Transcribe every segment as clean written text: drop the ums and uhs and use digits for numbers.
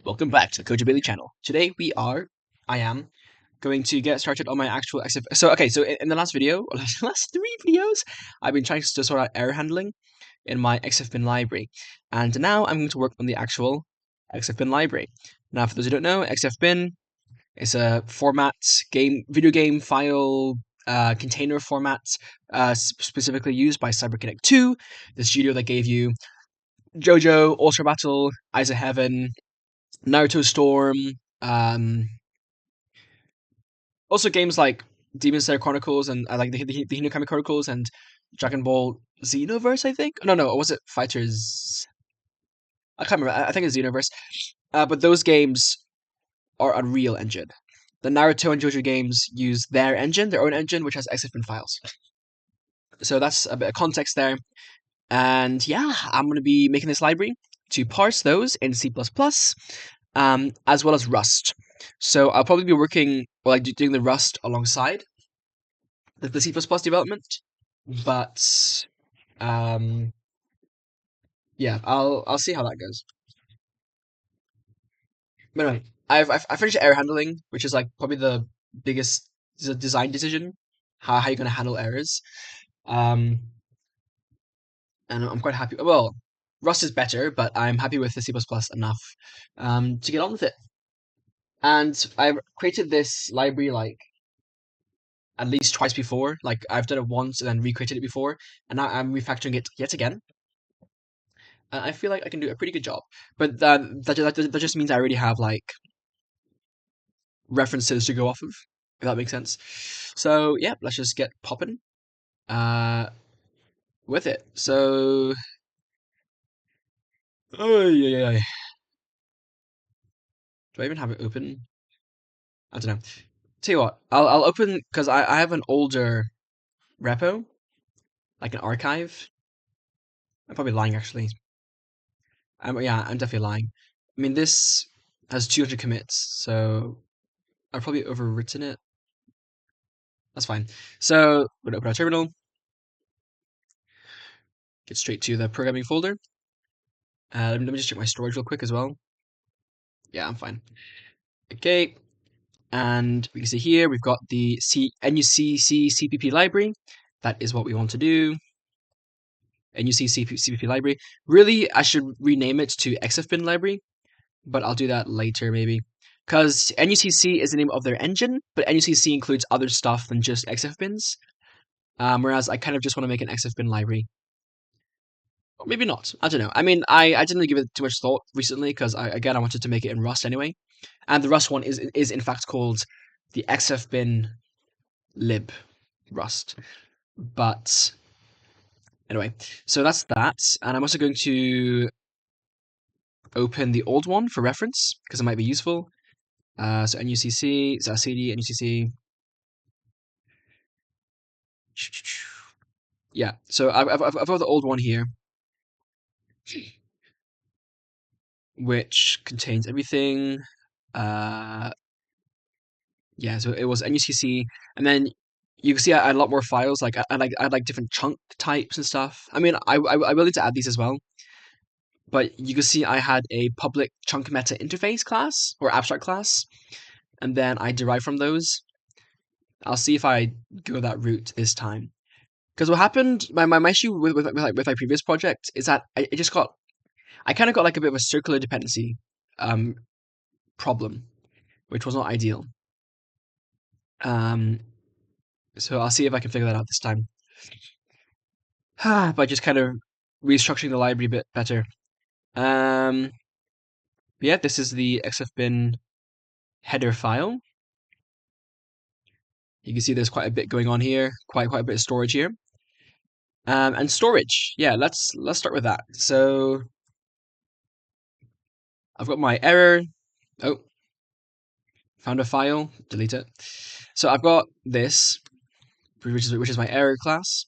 Welcome back to the KojoBailey channel. Today I am going to get started on my actual XF. So in the last video, or last 3 videos, I've been trying to sort out error handling in my XFBIN library, and now I'm going to work on the actual XFBIN library. Now, for those who don't know, XFBIN is a video game file container format specifically used by CyberConnect 2, the studio that gave you JoJo, Ultra Battle, Eyes of Heaven, Naruto Storm, also games like Demon Slayer Chronicles and I like the Hinokami Chronicles and Dragon Ball Xenoverse, I think. No, or was it Fighters? I can't remember. I think it's Xenoverse. But those games are Unreal Engine. The Naruto and JoJo games use their own engine, which has XFBIN files. So that's a bit of context there. And yeah, I'm going to be making this library to parse those in C++, as well as Rust. So I'll probably be working, doing the Rust alongside the C++ development. But yeah, I'll see how that goes. But anyway, I finished error handling, which is like probably the biggest design decision, how you're gonna handle errors. And I'm quite happy. Well, Rust is better, but I'm happy with the C++ enough to get on with it. And I've created this library like at least twice before. Like I've done it once and then recreated it before, and now I'm refactoring it yet again. I feel like I can do a pretty good job, but that just means I already have like references to go off of, if that makes sense. So yeah, let's just get popping with it. So oh yeah. Do I even have it open? I don't know. Tell you what, I'll open because I have an older repo, like an archive. I'm probably lying actually. Yeah, I'm definitely lying. I mean, this has 200 commits, so I've probably overwritten it. That's fine. So we're gonna open our terminal, get straight to the programming folder. Let me just check my storage real quick as well. Yeah, I'm fine. Okay, and we can see here we've got the NUCC CPP library. That is what we want to do. NUCC CPP library. Really, I should rename it to XFBIN library, but I'll do that later maybe. Because NUCC is the name of their engine, but NUCC includes other stuff than just XFBINs. Whereas I kind of just want to make an XFBIN library. Or maybe not. I don't know. I mean, I didn't really give it too much thought recently because I wanted to make it in Rust anyway. And the Rust one is in fact called the XFBIN lib Rust. But anyway, so that's that. And I'm also going to open the old one for reference because it might be useful. So NUCC, so CD, NUCC. Yeah, so I've got the old one here, which contains everything. Yeah, so it was NUCC, and then you can see I had a lot more files. Like I had like different chunk types and stuff. I mean, I will need to add these as well. But you can see I had a public chunk meta interface class or abstract class, and then I derived from those. I'll see if I go that route this time. Because what happened, my issue with my previous project is that I kind of got like a bit of a circular dependency problem, which was not ideal. So I'll see if I can figure that out this time. By just kind of restructuring the library a bit better. Yeah, this is the XFBIN header file. You can see there's quite a bit going on here, quite a bit of storage here. And storage, yeah, let's start with that. So I've got my error. Oh, found a file, delete it. So I've got this, which is my error class.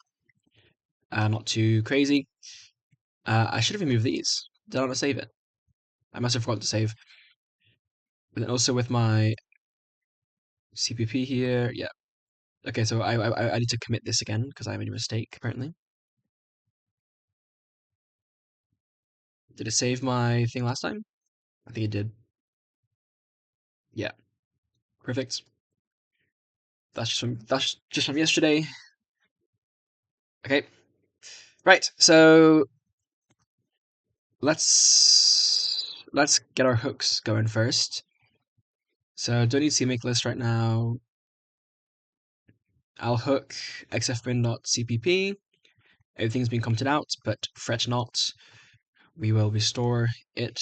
Not too crazy. I should have removed these. Did I not save it? I must have forgotten to save. But then also with my CPP here, yeah. Okay, so I need to commit this again because I made a mistake apparently. Did it save my thing last time? I think it did. Yeah, perfect. That's just from yesterday. Okay, right. So let's get our hooks going first. So don't need CMake list right now. I'll hook XFBIN.cpp. Everything's been commented out, but fret not. We will restore it.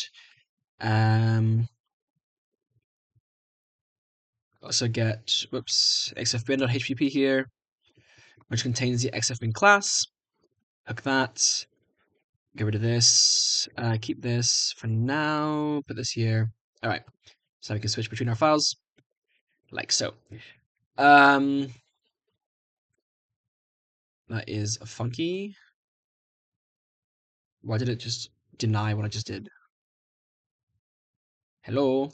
Also get XFBIN.hpp here, which contains the XFBIN class. Hook that. Get rid of this. Keep this for now. Put this here. All right. So we can switch between our files, like so. That is funky. Why did it just deny what I just did? Hello?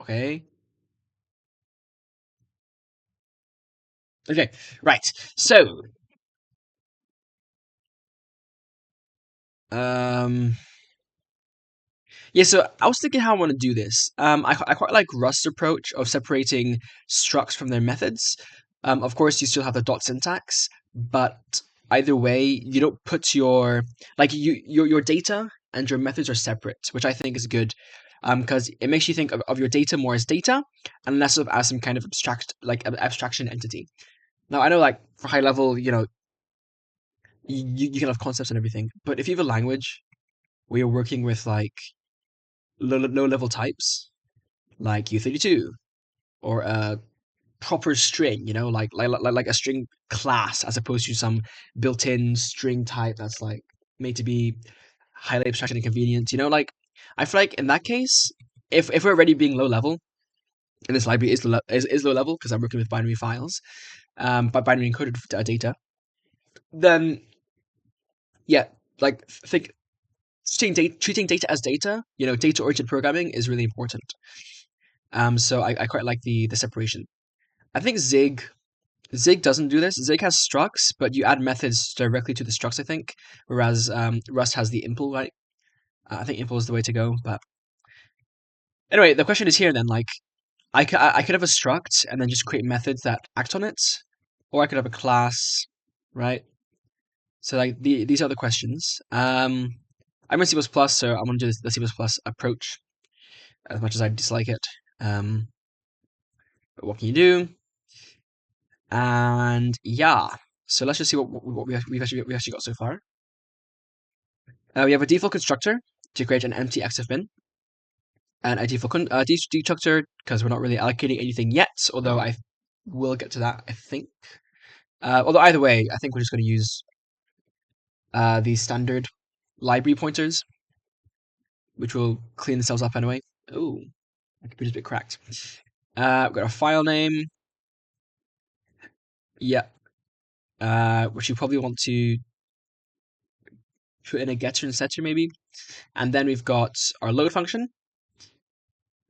Okay. Okay, right. So, yeah, so I was thinking how I want to do this. I quite like Rust's approach of separating structs from their methods. Of course, you still have the dot syntax, but either way, you don't put your your data and your methods are separate, which I think is good, because it makes you think of your data more as data and less of as some kind of abstraction entity. Now, I know, like for high level, you can have concepts and everything, but if you have a language where you're working with like low level types like U32 or a proper string, like a string class as opposed to some built-in string type that's like made to be highly abstract and convenient. Like I feel like in that case, if we're already being low level, and this library is low level because I'm working with binary files, but binary encoded data, then yeah, like think treating data as data, data-oriented programming is really important. So I quite like the separation. I think Zig doesn't do this. Zig has structs, but you add methods directly to the structs, I think, whereas Rust has the impl, right? I think impl is the way to go. But anyway, the question is here then, like, I could have a struct and then just create methods that act on it, or I could have a class, right? So like these are the questions. I'm in C++, so I'm gonna do the C++ approach as much as I dislike it. But what can you do? And yeah, so let's just see what we've actually got so far. We have a default constructor to create an empty XFBIN, and a default destructor because we're not really allocating anything yet. Although I will get to that, I think. Although either way, I think we're just going to use these standard library pointers, which will clean themselves up anyway. Oh, my computer's a bit cracked. We've got a file name. Yeah. Which you probably want to put in a getter and setter maybe. And then we've got our load function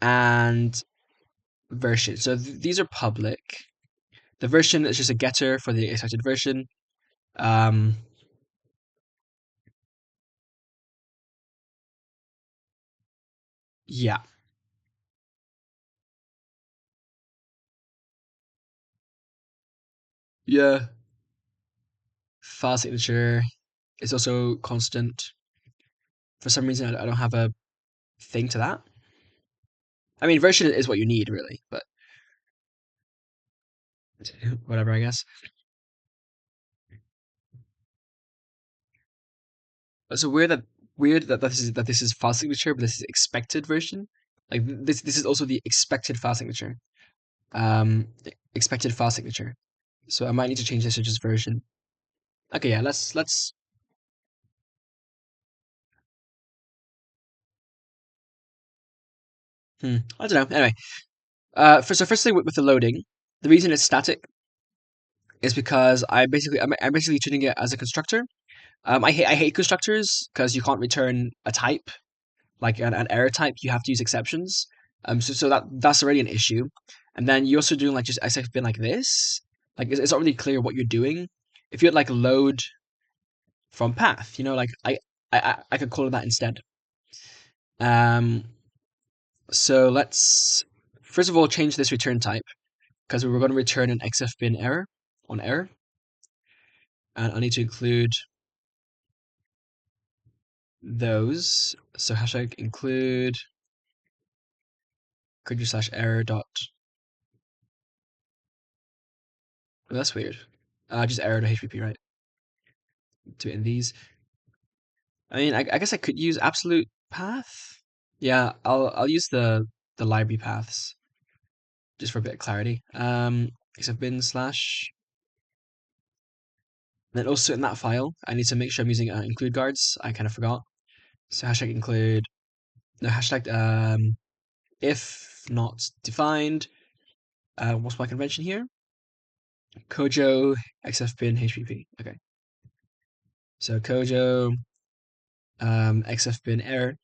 and version. So these are public. The version is just a getter for the expected version. Yeah. Yeah. File signature is also constant. For some reason, I don't have a thing to that. I mean, version is what you need, really, but whatever, I guess. It's so weird that this is file signature, but this is expected version. Like this is also the expected file signature. Expected file signature. So I might need to change this to just version. Okay, yeah, let's. I don't know. Anyway, firstly with the loading, the reason it's static is because I'm basically treating it as a constructor. I hate constructors because you can't return a type like an error type. You have to use exceptions. So that's already an issue. And then you're also doing like just XFBIN like this. Like it's not really clear what you're doing. If you had like load from path, like I could call it that instead. Um, So let's first of all change this return type because we were going to return an XFBIN error on error, and I need to include those. So hashtag include Kojo /error dot. Oh, that's weird. Just error.hpp, right? Do it in these. I mean, I guess I could use absolute path. Yeah, I'll use the library paths just for a bit of clarity. XFBIN slash. Then also in that file, I need to make sure I'm using include guards. I kind of forgot. So hashtag include. No, hashtag if not defined. What's my convention here? Kojo XFBIN HPP. Okay. So Kojo XFBIN error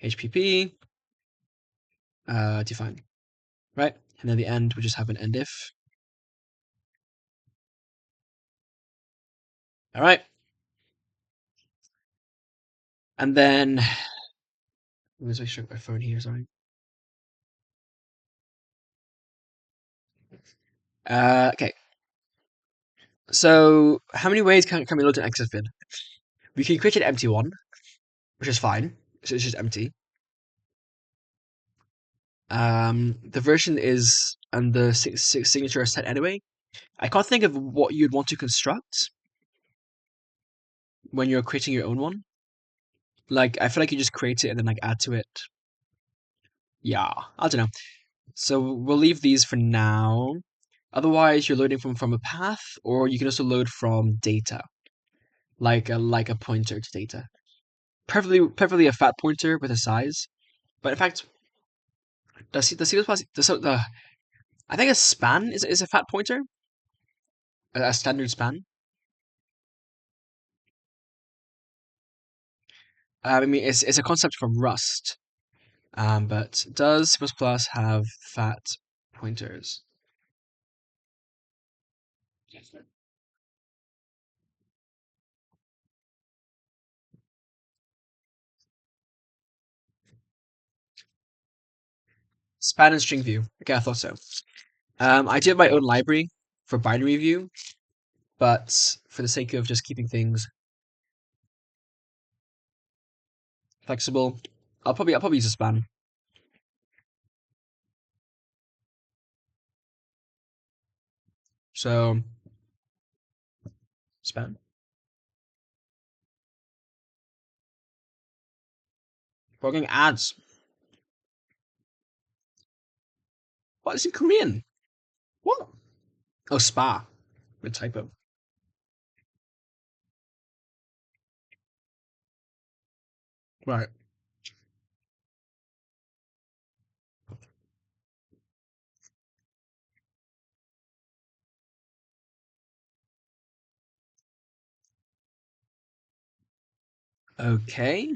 HPP define. Right? And then the end, we just have an end if. All right. And then, let me check my phone here, sorry. Okay. So, how many ways can we load an XFBIN? We can create an empty one, which is fine. So it's just empty. The version is, and the signature is set anyway. I can't think of what you'd want to construct when you're creating your own one. Like, I feel like you just create it and then like add to it. Yeah, I don't know. So we'll leave these for now. Otherwise, you're loading from a path, or you can also load from data, like a pointer to data. Preferably a fat pointer with a size. But in fact, I think a span is a fat pointer, a standard span. I mean, it's a concept from Rust. But does C++ have fat pointers? Span and string view. Okay, I thought so. I do have my own library for binary view, but for the sake of just keeping things flexible, I'll probably use a span. So span. We're getting ads. What is in Korean? What? Oh, spa. A typo. Right. Okay.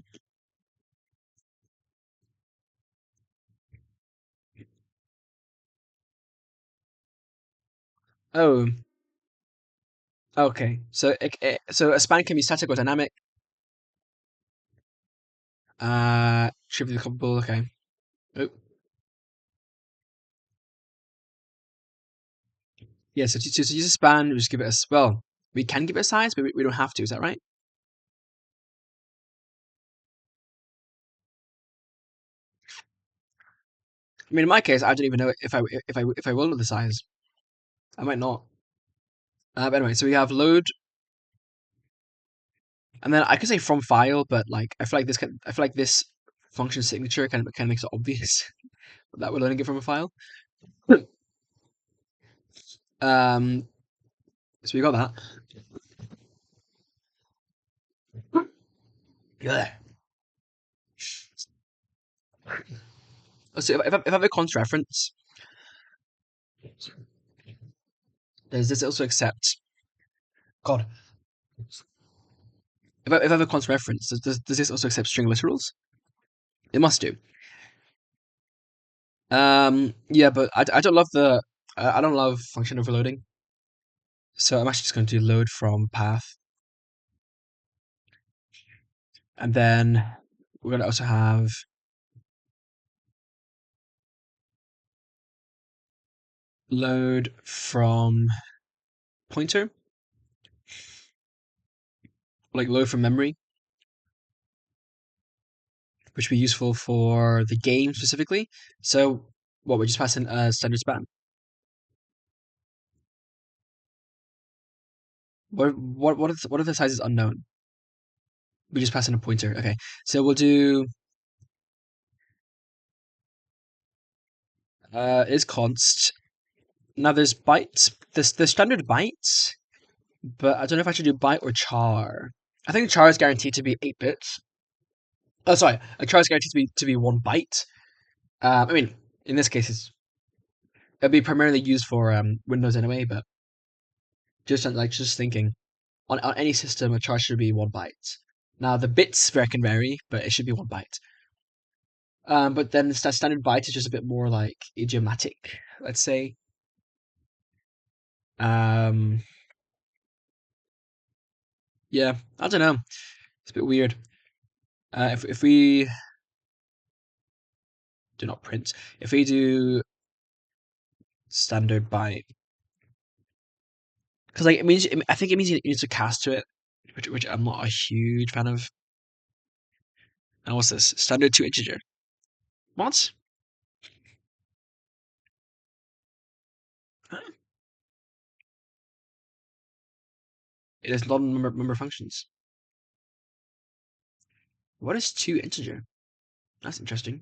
Oh. Okay. So a span can be static or dynamic. Trivially comparable. Okay. Oh. Yeah. So to use a span, we just give it a well. We can give it a size, but we don't have to. Is that right? I mean, in my case, I don't even know if I will know the size. I might not. But anyway, so we have load, and then I could say from file, but like I feel like this function signature kind of makes it obvious that we're loading it from a file. So we got that. Yeah. So if I have a const reference, does this also accept? God. If I have a const reference, does this also accept string literals? It must do. Yeah, but I don't love I don't love function overloading. So I'm actually just going to load from path. And then we're going to also have load from pointer, like load from memory, which would be useful for the game specifically. So what, we're just passing a standard span. What if the size is unknown? We just pass in a pointer. Okay, so we'll do is const. Now there's bytes. The standard bytes, but I don't know if I should do byte or char. I think char is guaranteed to be 8 bits. Oh, sorry, a char is guaranteed to be 1 byte. I mean, in this case, it'll be primarily used for Windows anyway. But just thinking, on any system, a char should be 1 byte. Now the bits can vary, but it should be 1 byte. But then the standard byte is just a bit more like idiomatic, let's say. Yeah, I don't know. It's a bit weird. If we do not print, if we do standard byte, because like I think it means you need to cast to it, which I'm not a huge fan of. And what's this? Standard to integer. What? Huh? It is non-member functions. What is to integer? That's interesting.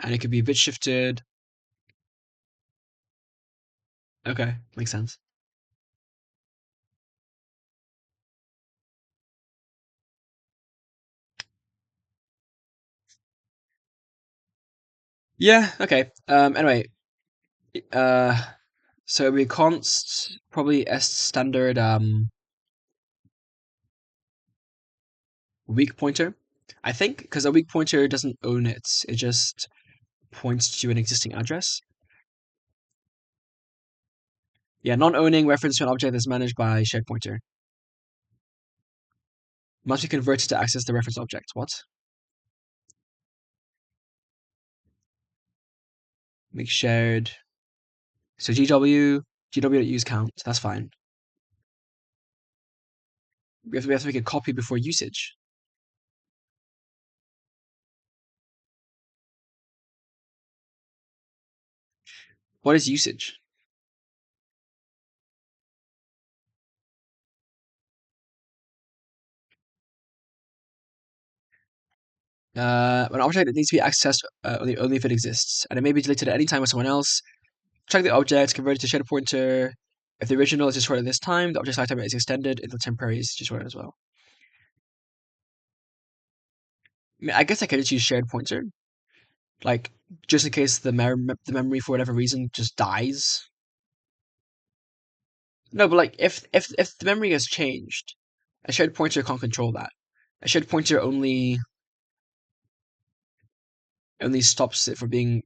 And it could be bit shifted. Okay, makes sense. Yeah. Okay. Anyway. So we const probably a standard weak pointer, I think, because a weak pointer doesn't own it. It just points to an existing address. Yeah, non-owning reference to an object that's managed by shared pointer. Must be converted to access the reference object. What? Make shared. So GW use count. That's fine. We have to make a copy before usage. What is usage? An object that needs to be accessed only if it exists, and it may be deleted at any time by someone else. Check the object, convert it to shared pointer. If the original is destroyed at this time, the object's lifetime is extended until temporary is destroyed as well. I mean, I guess I could just use shared pointer, like just in case the memory for whatever reason just dies. No, but like if the memory has changed, a shared pointer can't control that. A shared pointer only stops it from being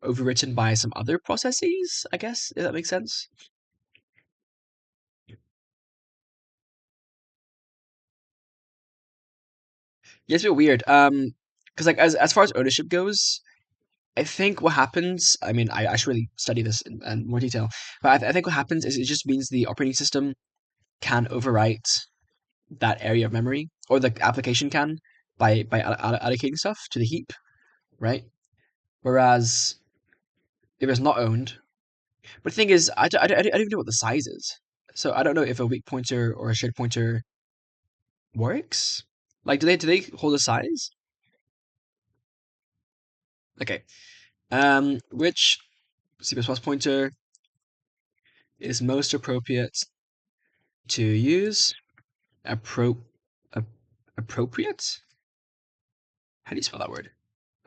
overwritten by some other processes, I guess, if that makes sense. Yeah, it's a bit weird. Because like as far as ownership goes, I think what happens. I mean, I should really study this in more detail, but I think what happens is it just means the operating system can overwrite that area of memory, or the application can by allocating stuff to the heap, right? Whereas if it's not owned, but the thing is, I don't even know what the size is, so I don't know if a weak pointer or a shared pointer works. Like, do they hold a size? Okay. Which C++ pointer is most appropriate to use? Appro appropriate? How do you spell that word?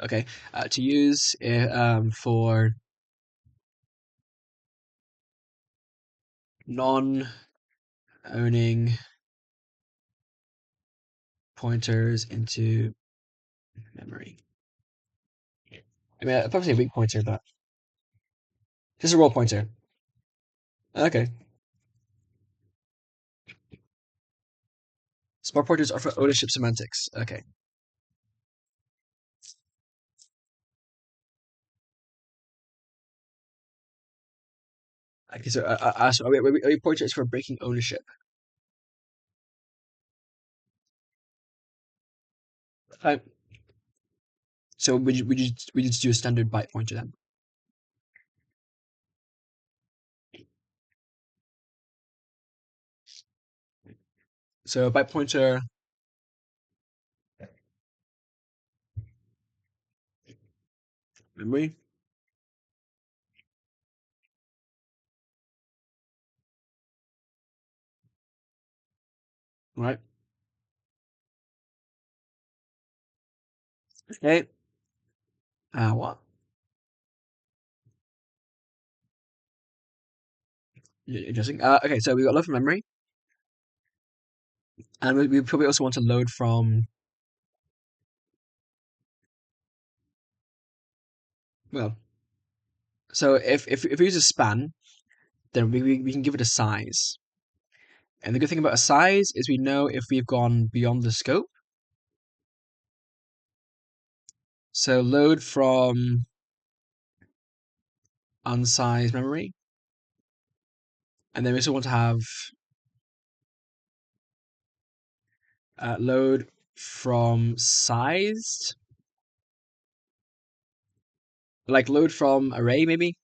Okay. To use for non-owning pointers into memory. I mean, I'd probably say weak pointer, but just a raw pointer. Okay. Smart pointers are for ownership semantics. Okay. Okay, so are we pointing for breaking ownership? Okay. So we just do a standard byte pointer then. So byte pointer memory. Right. Okay. What? Interesting. Okay, so we got load from memory, and we probably also want to load from. Well, so if we use a span, then we can give it a size. And the good thing about a size is we know if we've gone beyond the scope. So load from unsized memory, and then we also want to have load from sized, like load from array maybe.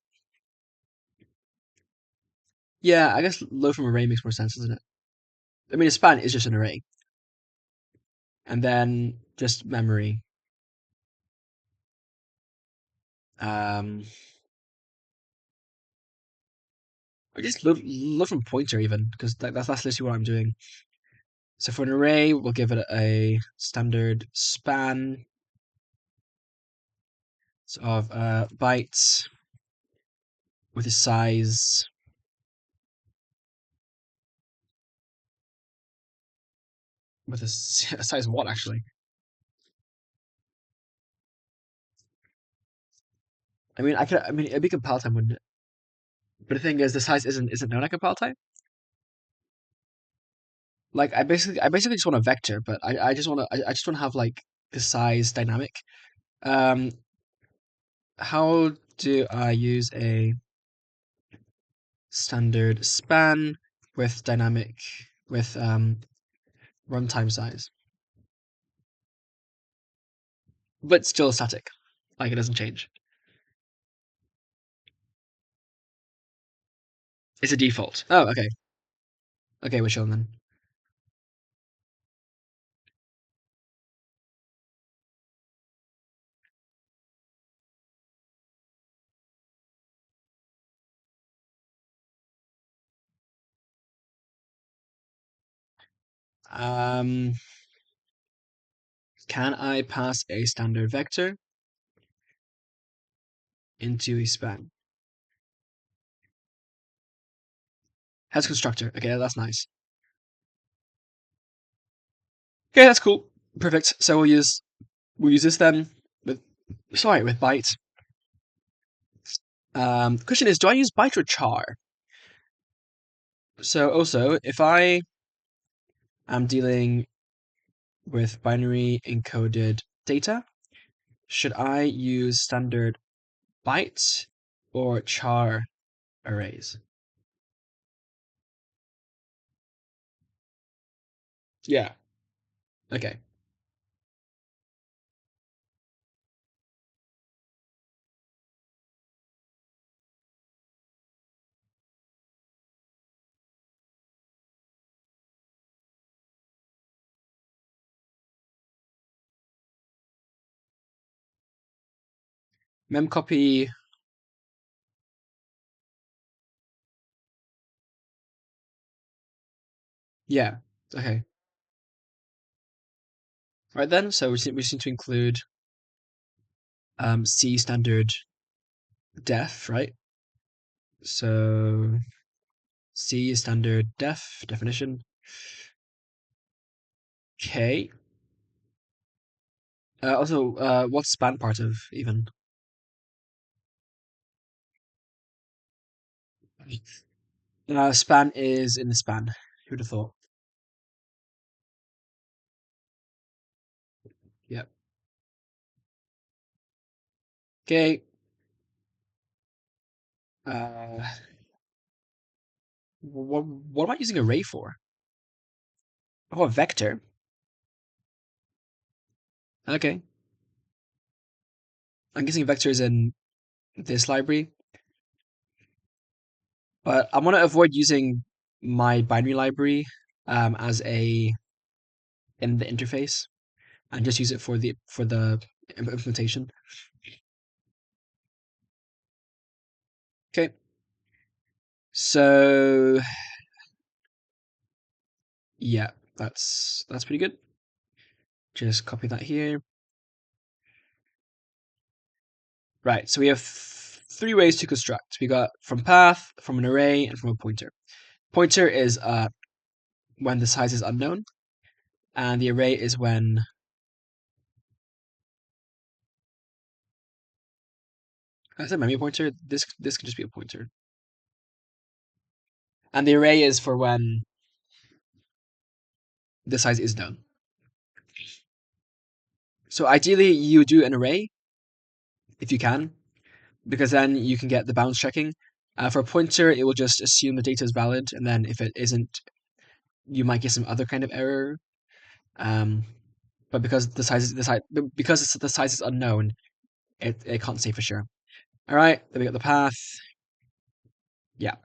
Yeah, I guess load from array makes more sense, doesn't it? I mean, a span is just an array, and then just memory. Um, or just load from pointer even, because that's literally what I'm doing. So for an array, we'll give it a standard span of bytes with a size. With a size of what actually? I mean, I mean, it'd be compile time, wouldn't it? But the thing is, the size isn't known at compile time. Like I basically just want a vector, but I just want to have like the size dynamic. Um, how do I use a standard span with dynamic with runtime size, but still static, like it doesn't change. It's a default. Oh, okay. Okay, we're chilling then. Um, can I pass a standard vector into a span? Has constructor. Okay, that's nice. Okay, that's cool. Perfect. So we'll use this then with with byte. The question is, do I use byte or char? So also, if I am dealing with binary encoded data, should I use standard byte or char arrays? Yeah. Okay. Memcopy. Yeah. Okay. Right then. So we just need to include C standard def, right? So C standard definition. Okay. Also, what's span part of even? Span is in the span. Who'd have thought? Yep. Okay. Uh, What am I using array for? Oh, a vector. Okay. I'm guessing vectors in this library, but I want to avoid using my binary library as a in the interface and just use it for the implementation. Okay. So yeah, that's pretty good. Just copy that here. Right, so we have three ways to construct. We got from path, from an array, and from a pointer. Pointer is when the size is unknown, and the array is when I said memory pointer. This could just be a pointer, and the array is for when the size is known. So ideally, you do an array if you can, because then you can get the bounds checking. For a pointer, it will just assume the data is valid, and then if it isn't, you might get some other kind of error. But because the size is unknown, it can't say for sure. All right, then we got the path. Yeah,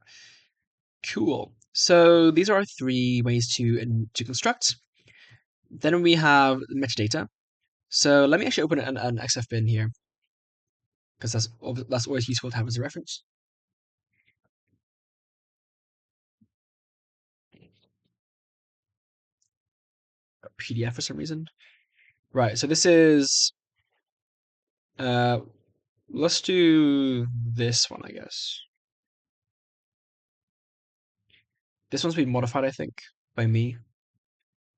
cool. So these are our three ways to construct. Then we have metadata. So let me actually open an XFBIN here because that's always useful to have as a reference. A PDF for some reason. Right. So this is let's do this one, I guess. This one's been modified, I think, by me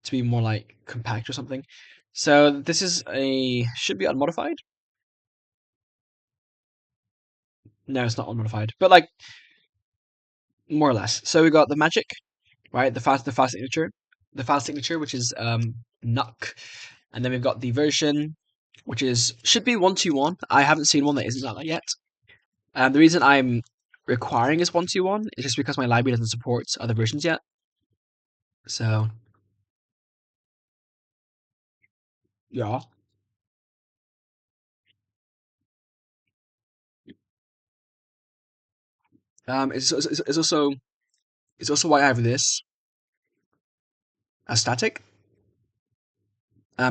to be more like compact or something. So this is should be unmodified. No, it's not unmodified, but like more or less. So we got the magic, right? The fast signature, which is nuck, and then we've got the version, which should be 121. I haven't seen one that isn't like that yet. The reason I'm requiring is 121 is just because my library doesn't support other versions yet. So yeah. It's also why I have this as static.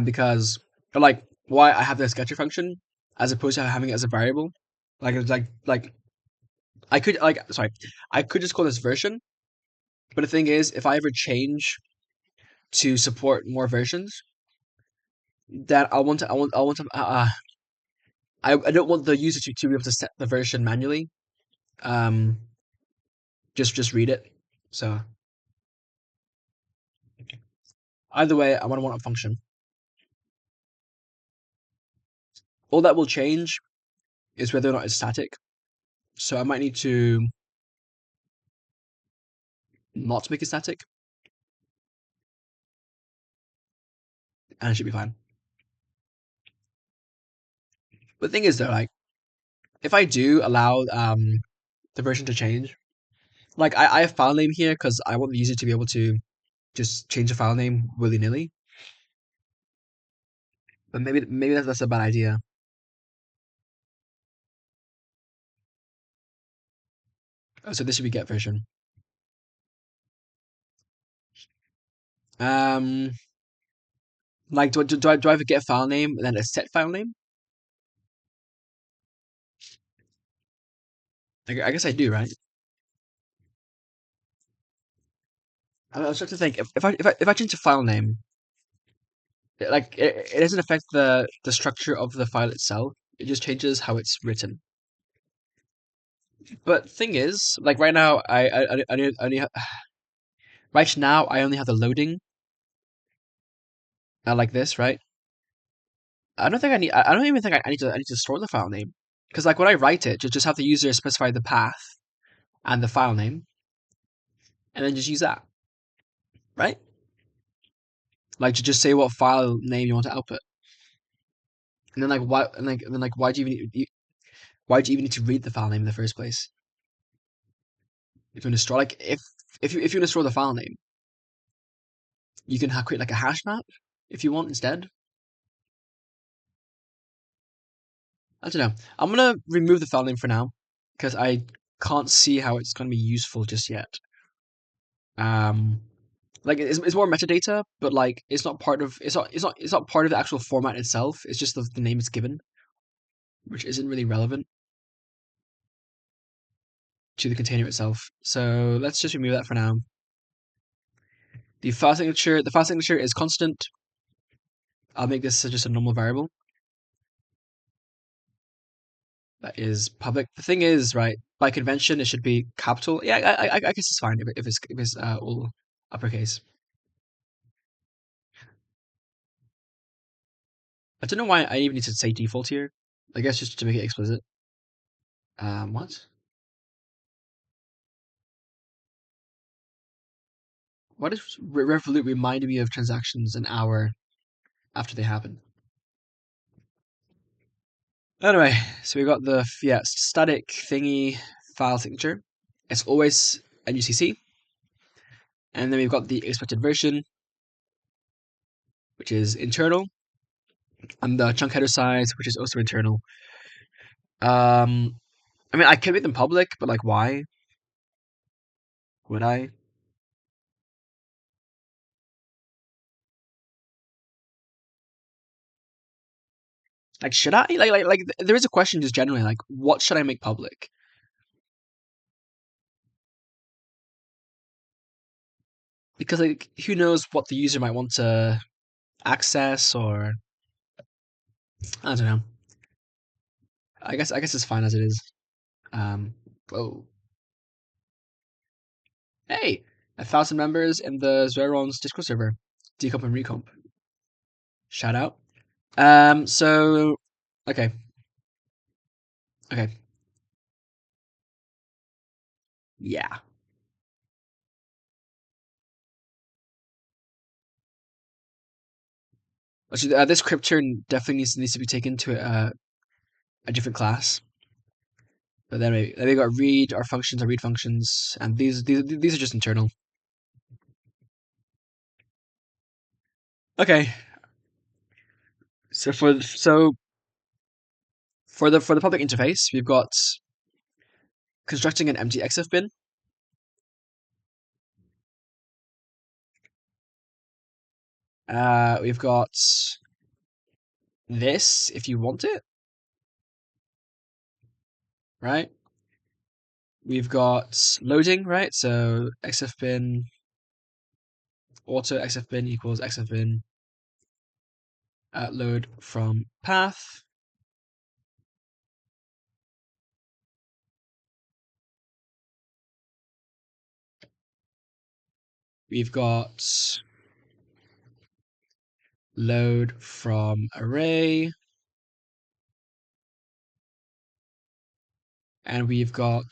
Because like why I have the sketcher function as opposed to having it as a variable. Like it's like I could I could just call this version. But the thing is, if I ever change to support more versions, then I want to I don't want the user to be able to set the version manually. Um, just read it. So either way, I want a function. All that will change is whether or not it's static. So I might need to not make it static, and it should be fine. But the thing is, though, like if I do allow the version to change, like I have file name here because I want the user to be able to just change the file name willy nilly. But maybe that's a bad idea. Oh, so this should be get version. Um, like do I have a get file name and then a set file name? I guess I do, right? I was trying to think if I change the file name, it doesn't affect the structure of the file itself. It just changes how it's written. But thing is, like right now, right now I only have the loading like this, right? I don't think I need. I don't even think I need to store the file name because like when I write it, just have the user specify the path and the file name, and then just use that, right? Like to just say what file name you want to output, and then like why and then like why do you even need to read the file name in the first place? If you want to store, like if you want to store the file name, you can create like a hash map if you want instead. I don't know. I'm gonna remove the file name for now because I can't see how it's gonna be useful just yet. Like it's more metadata, but like it's not part of it's not part of the actual format itself. It's just the name it's given, which isn't really relevant to the container itself. So let's just remove that for now. The file signature is constant. I'll make this just a normal variable that is public. The thing is, right, by convention, it should be capital. Yeah, I guess it's fine if it's all uppercase. I don't know why I even need to say default here. I guess just to make it explicit. What? Why does Revolut remind me of transactions an hour after they happen? Anyway, so we got the static thingy file signature. It's always NUCC. And then we've got the expected version, which is internal, and the chunk header size, which is also internal. I mean, I could make them public, but like, why would I? Like, should I? There is a question just generally, like, what should I make public? Because like, who knows what the user might want to access, or I don't know. I guess it's fine as it is. Whoa. Hey, 1,000 members in the Zerons Discord server. Decomp and recomp. Shout out. So okay. Okay. Yeah. Actually, this crypter definitely needs to be taken to a different class. But then we got read our functions, our read functions, and these are just internal. Okay. So for the public interface, we've got constructing an empty XFBIN. We've got this if you want it, right? We've got loading, right? So XFBIN auto XFBIN equals XFBIN load from path. We've got load from array. And we've got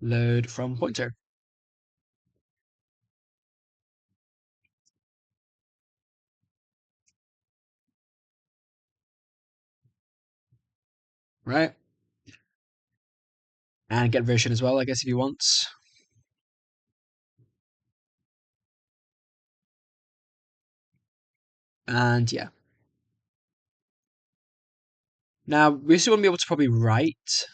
load from pointer. Right? And get version as well, I guess, if you want. And yeah. Now, we still want to be able to probably write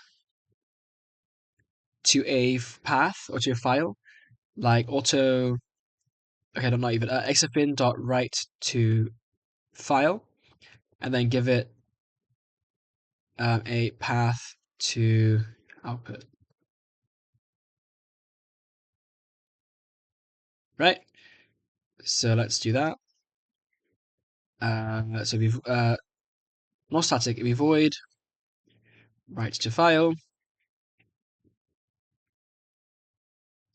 to a path or to a file, like auto, okay, no, not even, xfbin.write to file, and then give it a path to output. Right? So let's do that. So we've not static, we void write to file,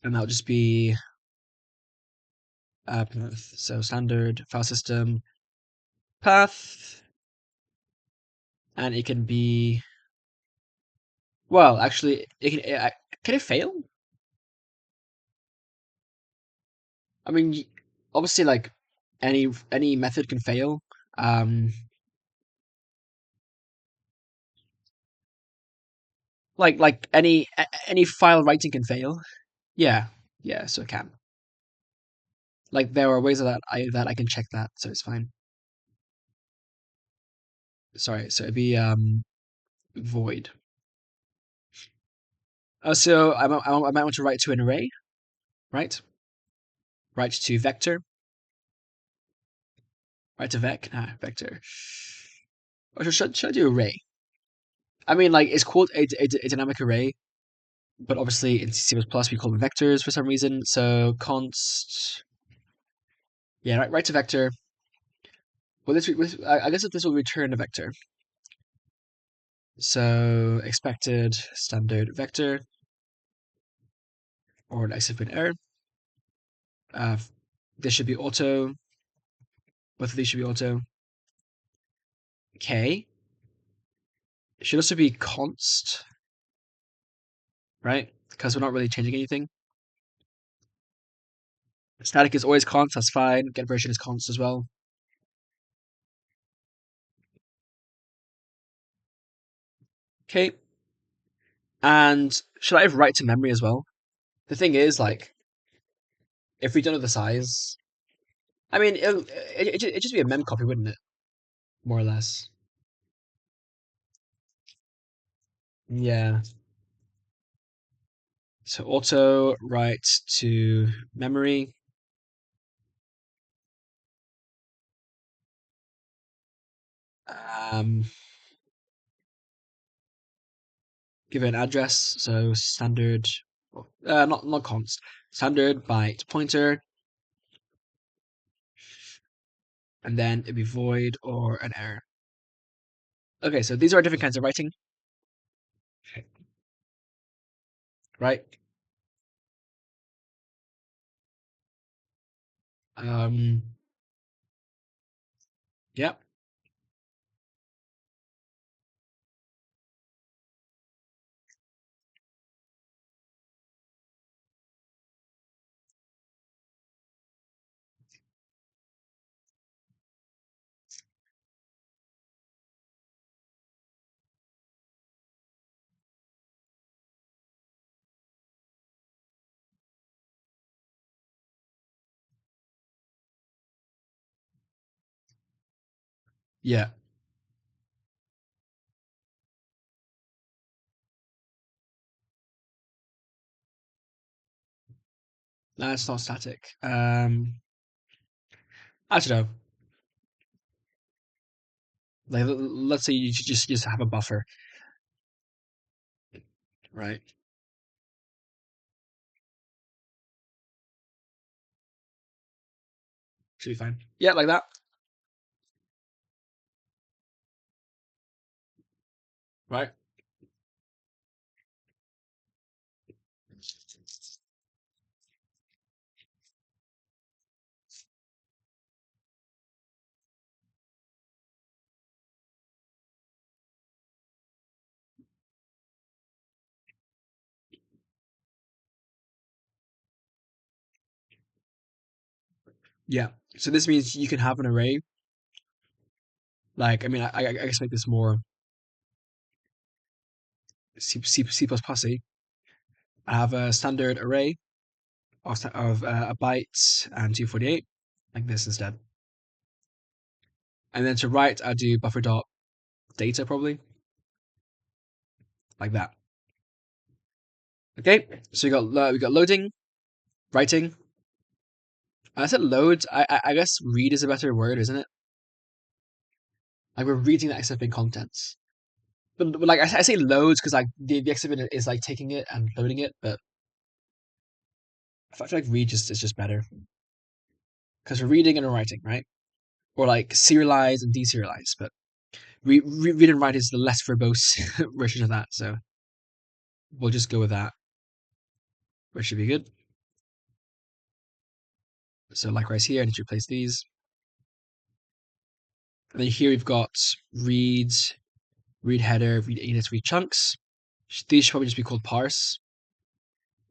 and that'll just be path. So standard file system path, and it can be, well, actually, can it fail? I mean, obviously, like any method can fail. Um, Like any file writing can fail. Yeah, so it can. Like there are ways that I can check that, so it's fine. Sorry, so it'd be void. So I might want to write to an array, right? Write to vector. Write to vector. Or should I do array? I mean, like it's called a dynamic array, but obviously in C++ we call them vectors for some reason. So const, yeah, write to vector. Well, I guess this will return a vector. So expected standard vector or an XFBIN error. This should be auto. Both of these should be auto. K should also be const, right? Because we're not really changing anything. Static is always const, that's fine. Get version is const as well. Okay. And should I have write to memory as well? The thing is, like, if we don't know the size, I mean, it'd just be a mem copy, wouldn't it? More or less. Yeah. So auto write to memory. Give it an address. So standard, not const, standard byte pointer, and then it'd be void or an error. Okay, so these are different kinds of writing. Okay. Right. Yeah. Yeah. That's not static. I don't know. Like, let's say you just have a buffer, right? Should be fine. Yeah, like that. Right. Yeah. So this means you can have an array. Like, I mean, I guess make this more C++ y. I have a standard array of a byte and 248, like this instead. And then to write, I do buffer dot data probably, like that. Okay, so we got loading, writing. I said loads. I guess read is a better word, isn't it? Like we're reading the XFBIN contents. But like I say loads because like the XFBIN is like taking it and loading it, but I feel like read is just better because we're reading and we're writing, right? Or like serialize and deserialize, but read and write is the less verbose version of that. So we'll just go with that, which should be good. So likewise here, I need to replace these. And then here we've got read header, read index, read chunks. These should probably just be called parse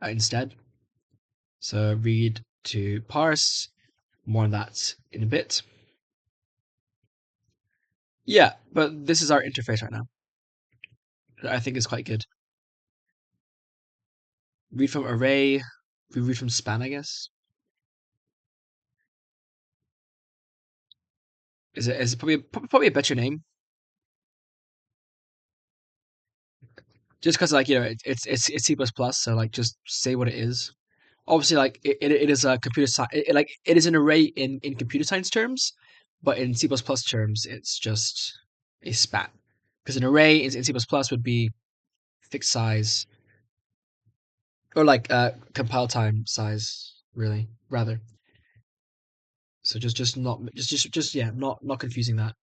instead. So read to parse. More on that in a bit. Yeah, but this is our interface right now. I think it's quite good. read from array, we read from span, I guess. Is it probably a better name? Just because like it's C++, so like just say what it is. Obviously, like it is a computer science, like it is an array in computer science terms, but in C++ terms, it's just a span. Because an array in C++ would be fixed size, or like compile time size, really, rather. So just not just yeah, not confusing that.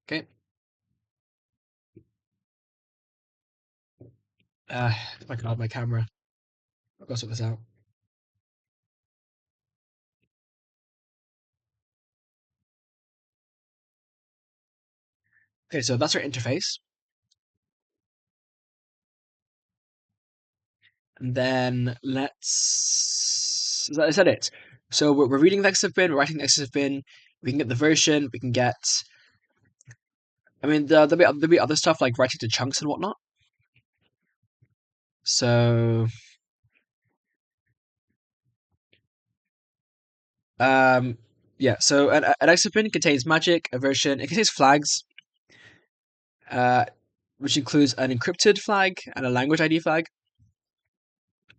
Okay. My God, my camera. I've got to sort this out. Okay, so that's our interface. And then is that it? So we're reading the XFBIN, we're writing the XFBIN, we can get the version, we can get, I mean, there'll be other stuff like writing to chunks and whatnot. So, yeah, so an XFBIN contains magic, a version, it contains flags, uh, which includes an encrypted flag and a language ID flag.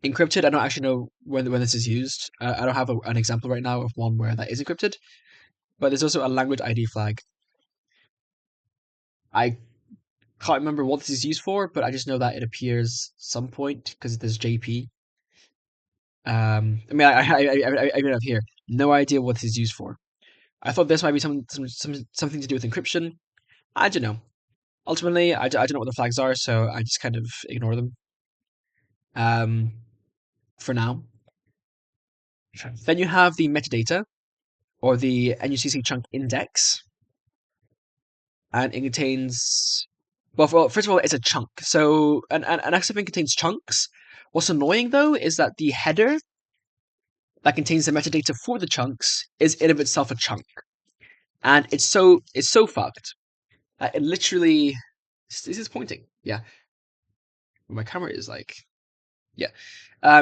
Encrypted, I don't actually know when this is used. I don't have an example right now of one where that is encrypted, but there's also a language ID flag. I can't remember what this is used for, but I just know that it appears some point because there's JP. I mean, I even have here no idea what this is used for. I thought this might be something to do with encryption. I don't know. Ultimately, I don't know what the flags are, so I just kind of ignore them. For now. Then you have the metadata, or the NUCC chunk index, and it contains. Well, first of all, it's a chunk. So an XFBIN contains chunks. What's annoying though is that the header that contains the metadata for the chunks is in of itself a chunk, and it's so fucked. It literally. This is pointing. Yeah, my camera is like. Yeah,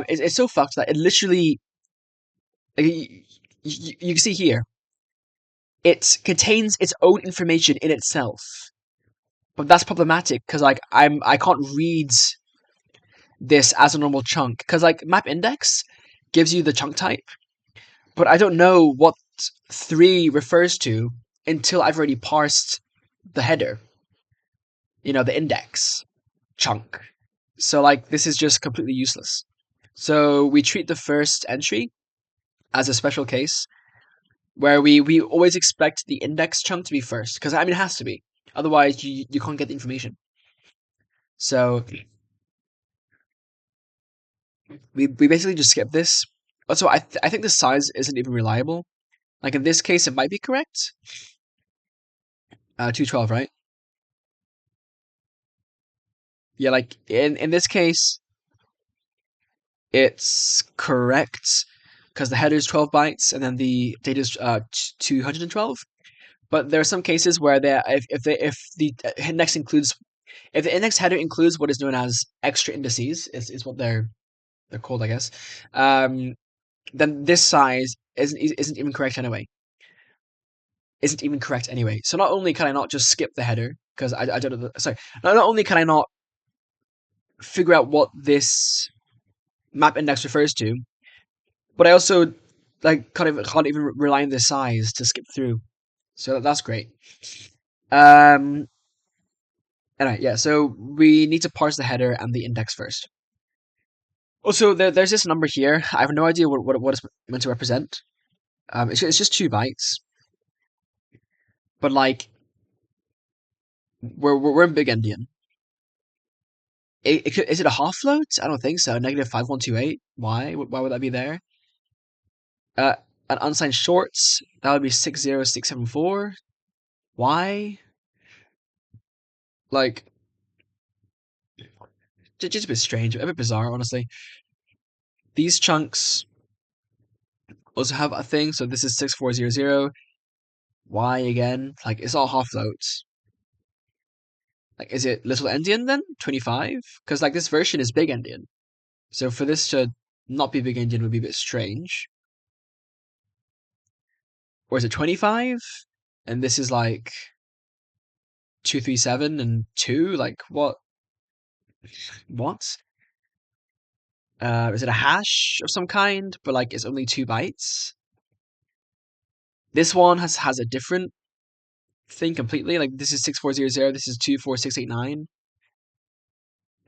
it's so fucked that it literally. You can see here. It contains its own information in itself, but that's problematic because like I can't read this as a normal chunk because like map index gives you the chunk type, but I don't know what 3 refers to until I've already parsed the header, the index chunk. So like this is just completely useless. So we treat the first entry as a special case where we always expect the index chunk to be first because I mean it has to be. Otherwise you can't get the information. So we basically just skip this. Also, I think the size isn't even reliable. Like in this case, it might be correct. 212, right? Yeah, like in this case, it's correct because the header is 12 bytes and then the data is 212. But there are some cases where if the index includes if the index header includes what is known as extra indices is what they're called, I guess. Then this size isn't even correct anyway. Isn't even correct anyway. So not only can I not just skip the header because I don't know. Sorry, not only can I not figure out what this map index refers to, but I also like can't even rely on the size to skip through. So that's great. Um. Anyway, yeah. So we need to parse the header and the index first. Also, there's this number here. I have no idea what it's meant to represent. It's just 2 bytes, but like we're in big endian. Is it a half float? I don't think so. -5128. Why? Why would that be there? Uh, an unsigned shorts. That would be 60674. Why? Like, just a bit strange, a bit bizarre, honestly. These chunks also have a thing. So this is 6400. Why again? Like, it's all half floats. Like, is it little endian then? 25? Because like this version is big endian. So for this to not be big endian would be a bit strange. Or is it 25? And this is like 237 and 2? Like what? What? Is it a hash of some kind? But like it's only 2 bytes. This one has a different thing completely. Like this is 6400. This is 24689.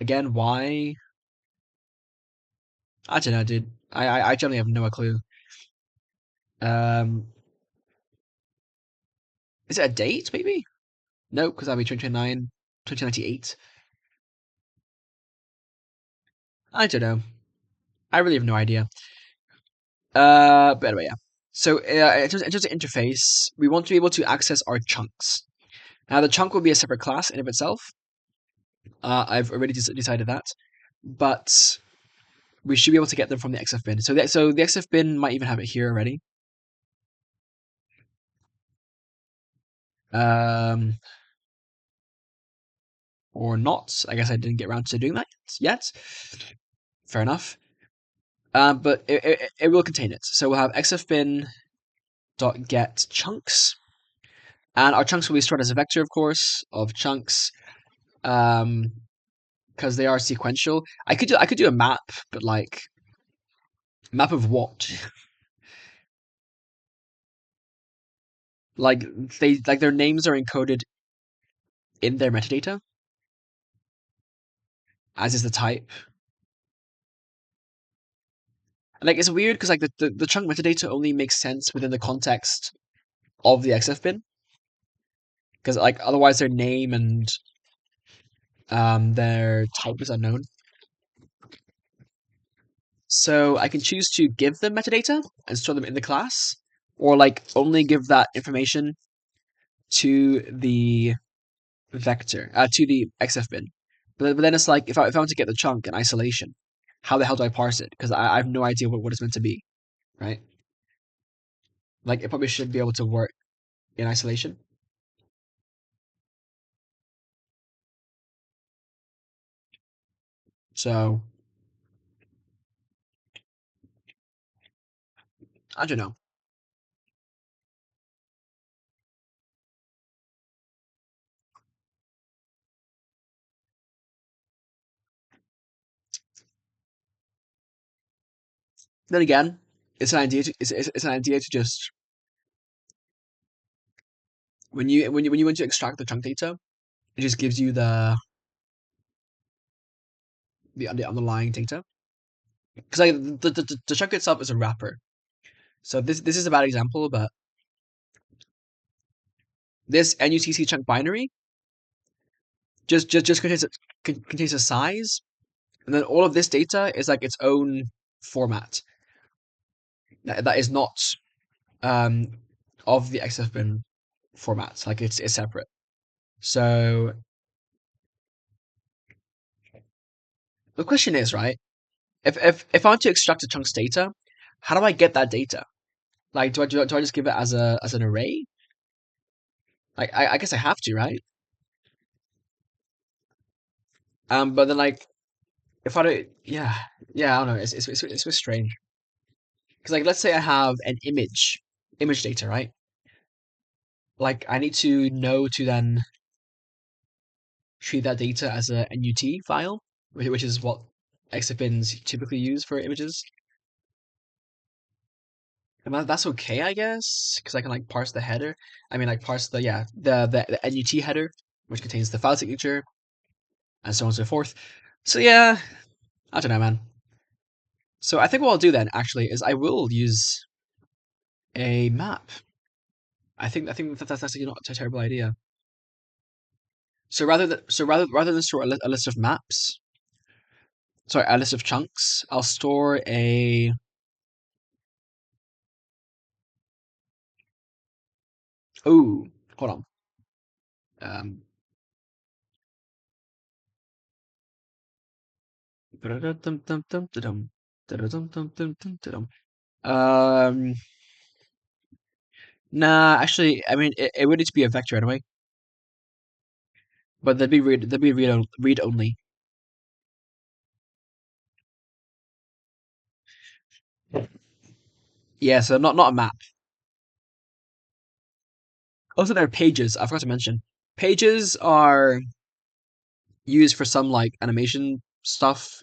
Again, why? I don't know, dude. I generally have no clue. Um, is it a date, maybe? No, because that'd be 2029, 2098. I don't know. I really have no idea. But anyway, yeah. So in terms of interface, we want to be able to access our chunks. Now, the chunk will be a separate class in of itself. I've already decided that. But we should be able to get them from the XFBIN. So the XFBIN might even have it here already. Or not. I guess I didn't get around to doing that yet. Fair enough. But it will contain it. So we'll have xfbin dot get chunks, and our chunks will be stored as a vector, of course, of chunks, because they are sequential. I could do a map, but like map of what? Like their names are encoded in their metadata, as is the type. And like it's weird because like the chunk metadata only makes sense within the context of the xfbin, because like otherwise their name and their type is unknown. So I can choose to give them metadata and store them in the class, or like only give that information to the vector, to the XFBin. But then it's like if I want to get the chunk in isolation, how the hell do I parse it? Because I have no idea what it's meant to be, right? Like it probably should be able to work in isolation. So I don't know. Then again, it's an idea. It's an idea to just when you want to extract the chunk data, it just gives you the underlying data. Because like the chunk itself is a wrapper. So this is a bad example, but this NUTC chunk binary just contains a size, and then all of this data is like its own format that is not um of the XFBin format. Like it's separate. So the question is, right? If I want to extract a chunk's data, how do I get that data? Like, do I just give it as an array? Like, I guess I have to, right? But then like, if I don't, yeah, I don't know. It's strange. Because like, let's say I have an image data, right? Like, I need to know to then treat that data as a NUT file, which is what XFBins typically use for images. And that's okay, I guess, because I can like parse the header. I mean, like parse the NUT header, which contains the file signature, and so on and so forth. So yeah, I don't know, man. So I think what I'll do then actually is I will use a map. I think that's actually not a terrible idea. So rather than store a list of maps, sorry, a list of chunks, I'll store a oh, hold on. Um, um, nah, actually, I mean, it would need to be a vector anyway. but they'd be read only. Yeah, so not a map. Also, there are pages. I forgot to mention. Pages are used for some like animation stuff,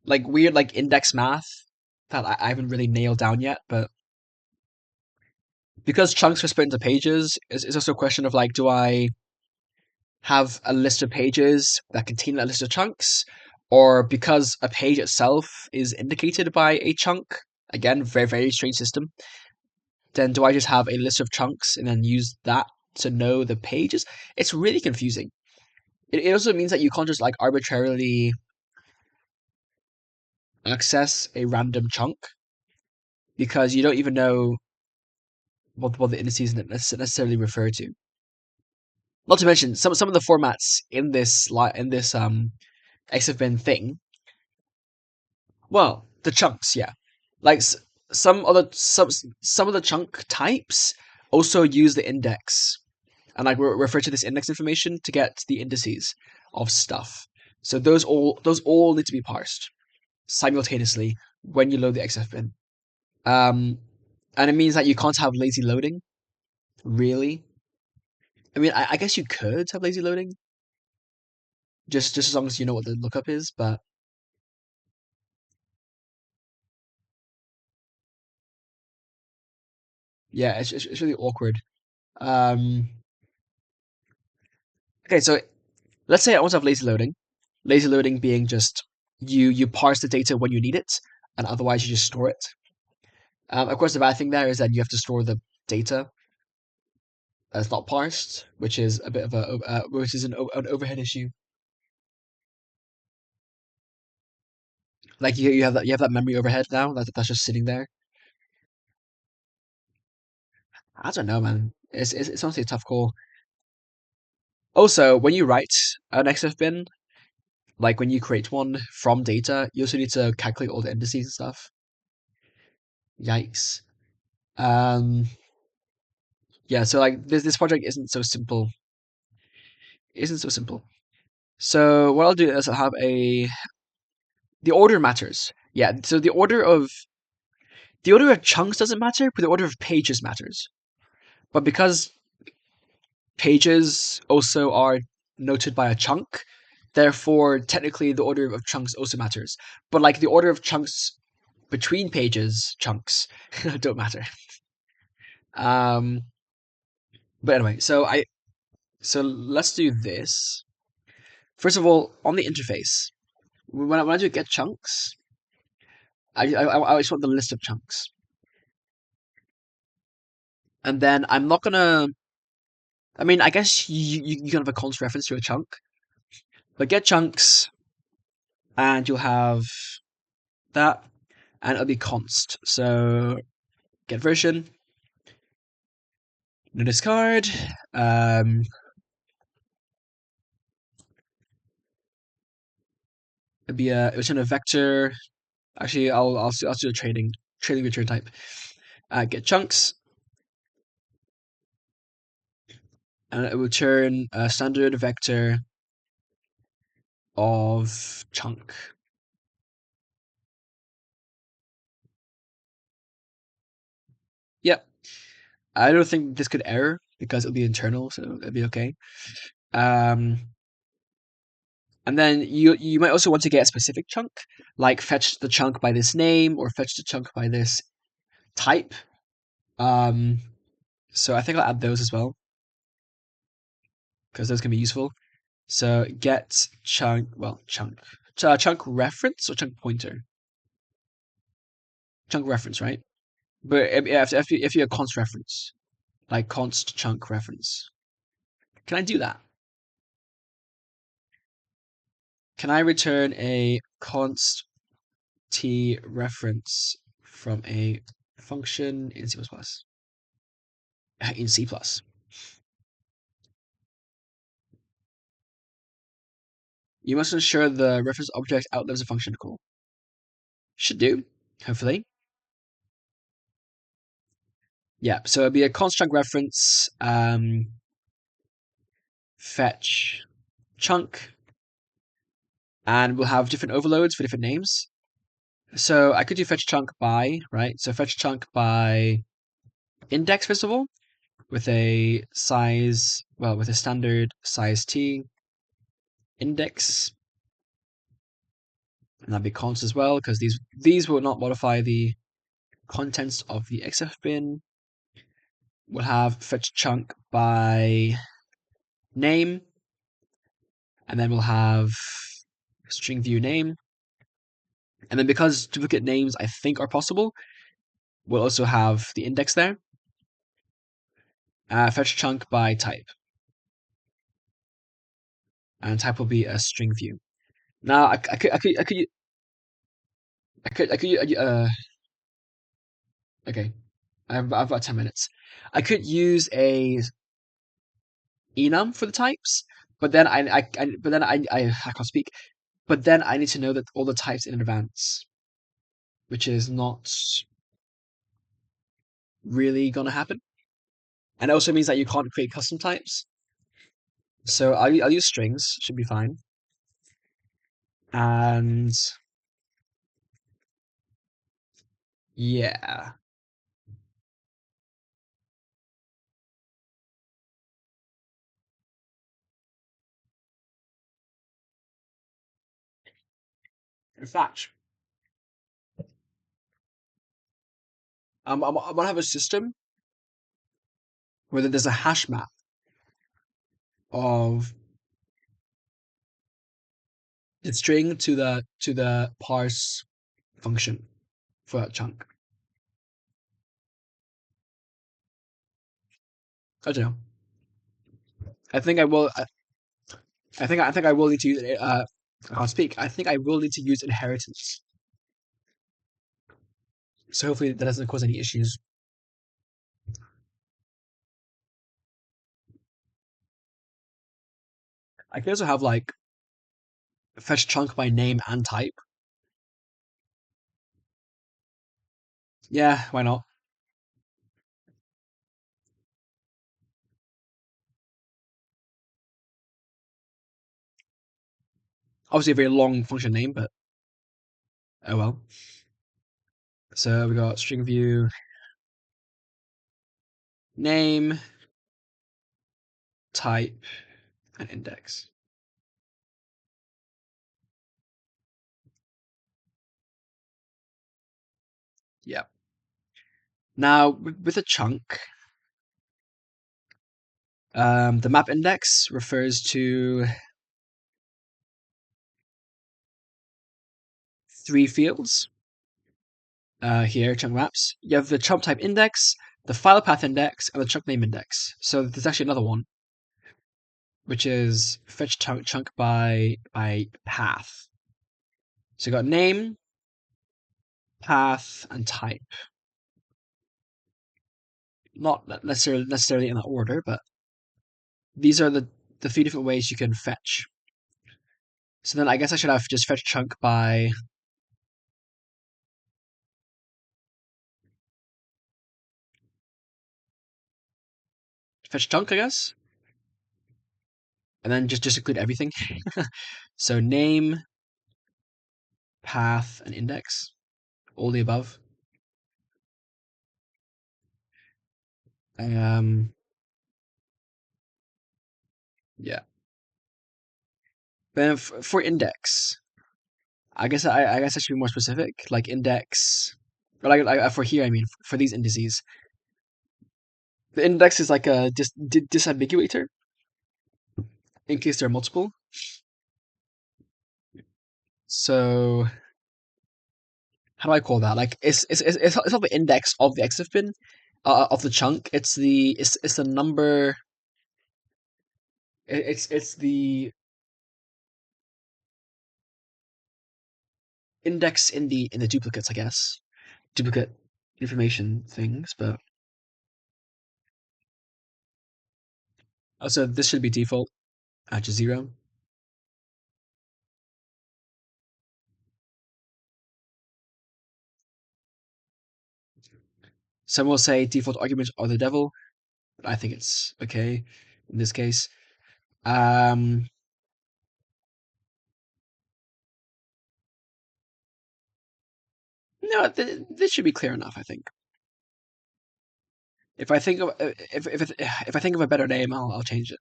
like weird like index math that I haven't really nailed down yet. But because chunks are split into pages, it's also a question of like, do I have a list of pages that contain a list of chunks, or because a page itself is indicated by a chunk? Again, very strange system. Then do I just have a list of chunks and then use that to know the pages? It's really confusing. It also means that you can't just like arbitrarily access a random chunk because you don't even know what the indices necessarily refer to. Not to mention some of the formats in this XFBIN thing. Well, the chunks, yeah, like some of the chunk types also use the index and like refer to this index information to get the indices of stuff. So those all need to be parsed simultaneously when you load the XFBIN. And it means that you can't have lazy loading, really. I mean, I guess you could have lazy loading, just as long as you know what the lookup is. But yeah, it's really awkward. Um, okay, so let's say I want to have lazy loading. Lazy loading being just you parse the data when you need it, and otherwise you just store it. Of course, the bad thing there is that you have to store the data that's not parsed, which is a bit of which is an overhead issue. Like you have that memory overhead now that's just sitting there. I don't know, man. It's honestly a tough call. Also, when you write an XFBIN, like when you create one from data, you also need to calculate all the indices and stuff. Yikes. Um, yeah, so like this project isn't so simple. Isn't so simple. So what I'll do is I'll have the order matters. Yeah, so the order of chunks doesn't matter, but the order of pages matters. But because pages also are noted by a chunk, therefore technically the order of chunks also matters. But like the order of chunks between pages chunks don't matter. Um, but anyway, so let's do this. First of all, on the interface, when I do get chunks, I just want the list of chunks, and then I'm not gonna. I mean, I guess you can have a const reference to a chunk, but get chunks, and you'll have that, and it'll be const. So get version, no discard. It'd be a return a vector. Actually, I'll do a trading return type. Get chunks, and it will return a standard vector of chunk. Yep. I don't think this could error because it'll be internal, so it'll be okay. Um, and then you might also want to get a specific chunk, like fetch the chunk by this name or fetch the chunk by this type. Um, so I think I'll add those as well because those can be useful. So get chunk, chunk reference or chunk pointer, chunk reference, right? But if you have const reference, like const chunk reference, can I do that? Can I return a const t reference from a function in C++? In C+. You must ensure the reference object outlives the function. Cool. Should do, hopefully. Yeah, so it'll be a const chunk reference fetch chunk, and we'll have different overloads for different names. So I could do fetch chunk by, right? So fetch chunk by index, first of all, with a size, well, with a standard size t index, and that'd be const as well, because these will not modify the contents of the XFBIN. We'll have fetch chunk by name, and then we'll have string view name. And then because duplicate names I think are possible, we'll also have the index there. Fetch chunk by type. And type will be a string view. Now I could okay. I've got 10 minutes. I could use a enum for the types, but then I can't speak. But then I need to know that all the types in advance, which is not really gonna happen. And it also means that you can't create custom types. So I'll use strings, should be fine. And yeah. In fact, I'm gonna have a system where there's a hash map of the string to the parse function for a chunk. I don't know. I think I will. I think I will need to use. I can't speak. I think I will need to use inheritance. So hopefully that doesn't cause any issues. I can also have like fetch chunk by name and type. Yeah, why not? Obviously a very long function name, but oh well. So we got string view name, type, and index. Yep. Now with a chunk, the map index refers to 3 fields. Here, chunk maps. You have the chunk type index, the file path index, and the chunk name index. So there's actually another one, which is fetch chunk by path. So you got name, path, and type. Not necessarily in that order, but these are the 3 different ways you can fetch. So then I guess I should have just fetch chunk by fetch chunk, I guess. And then just include everything. So name, path, and index. All the above. Yeah. Then for index, I guess I should be more specific. Like index, or like for here, I mean for these indices, the index is like a disambiguator in case there are multiple. So how do I call that? Like it's not the index of the XFBIN of the chunk. It's the number. It's the index in the duplicates, I guess. Duplicate information things, but also this should be default at 0. Some will say default arguments are the devil. But I think it's okay in this case. No, this should be clear enough, I think. If I think of if I think of a better name, I'll change it.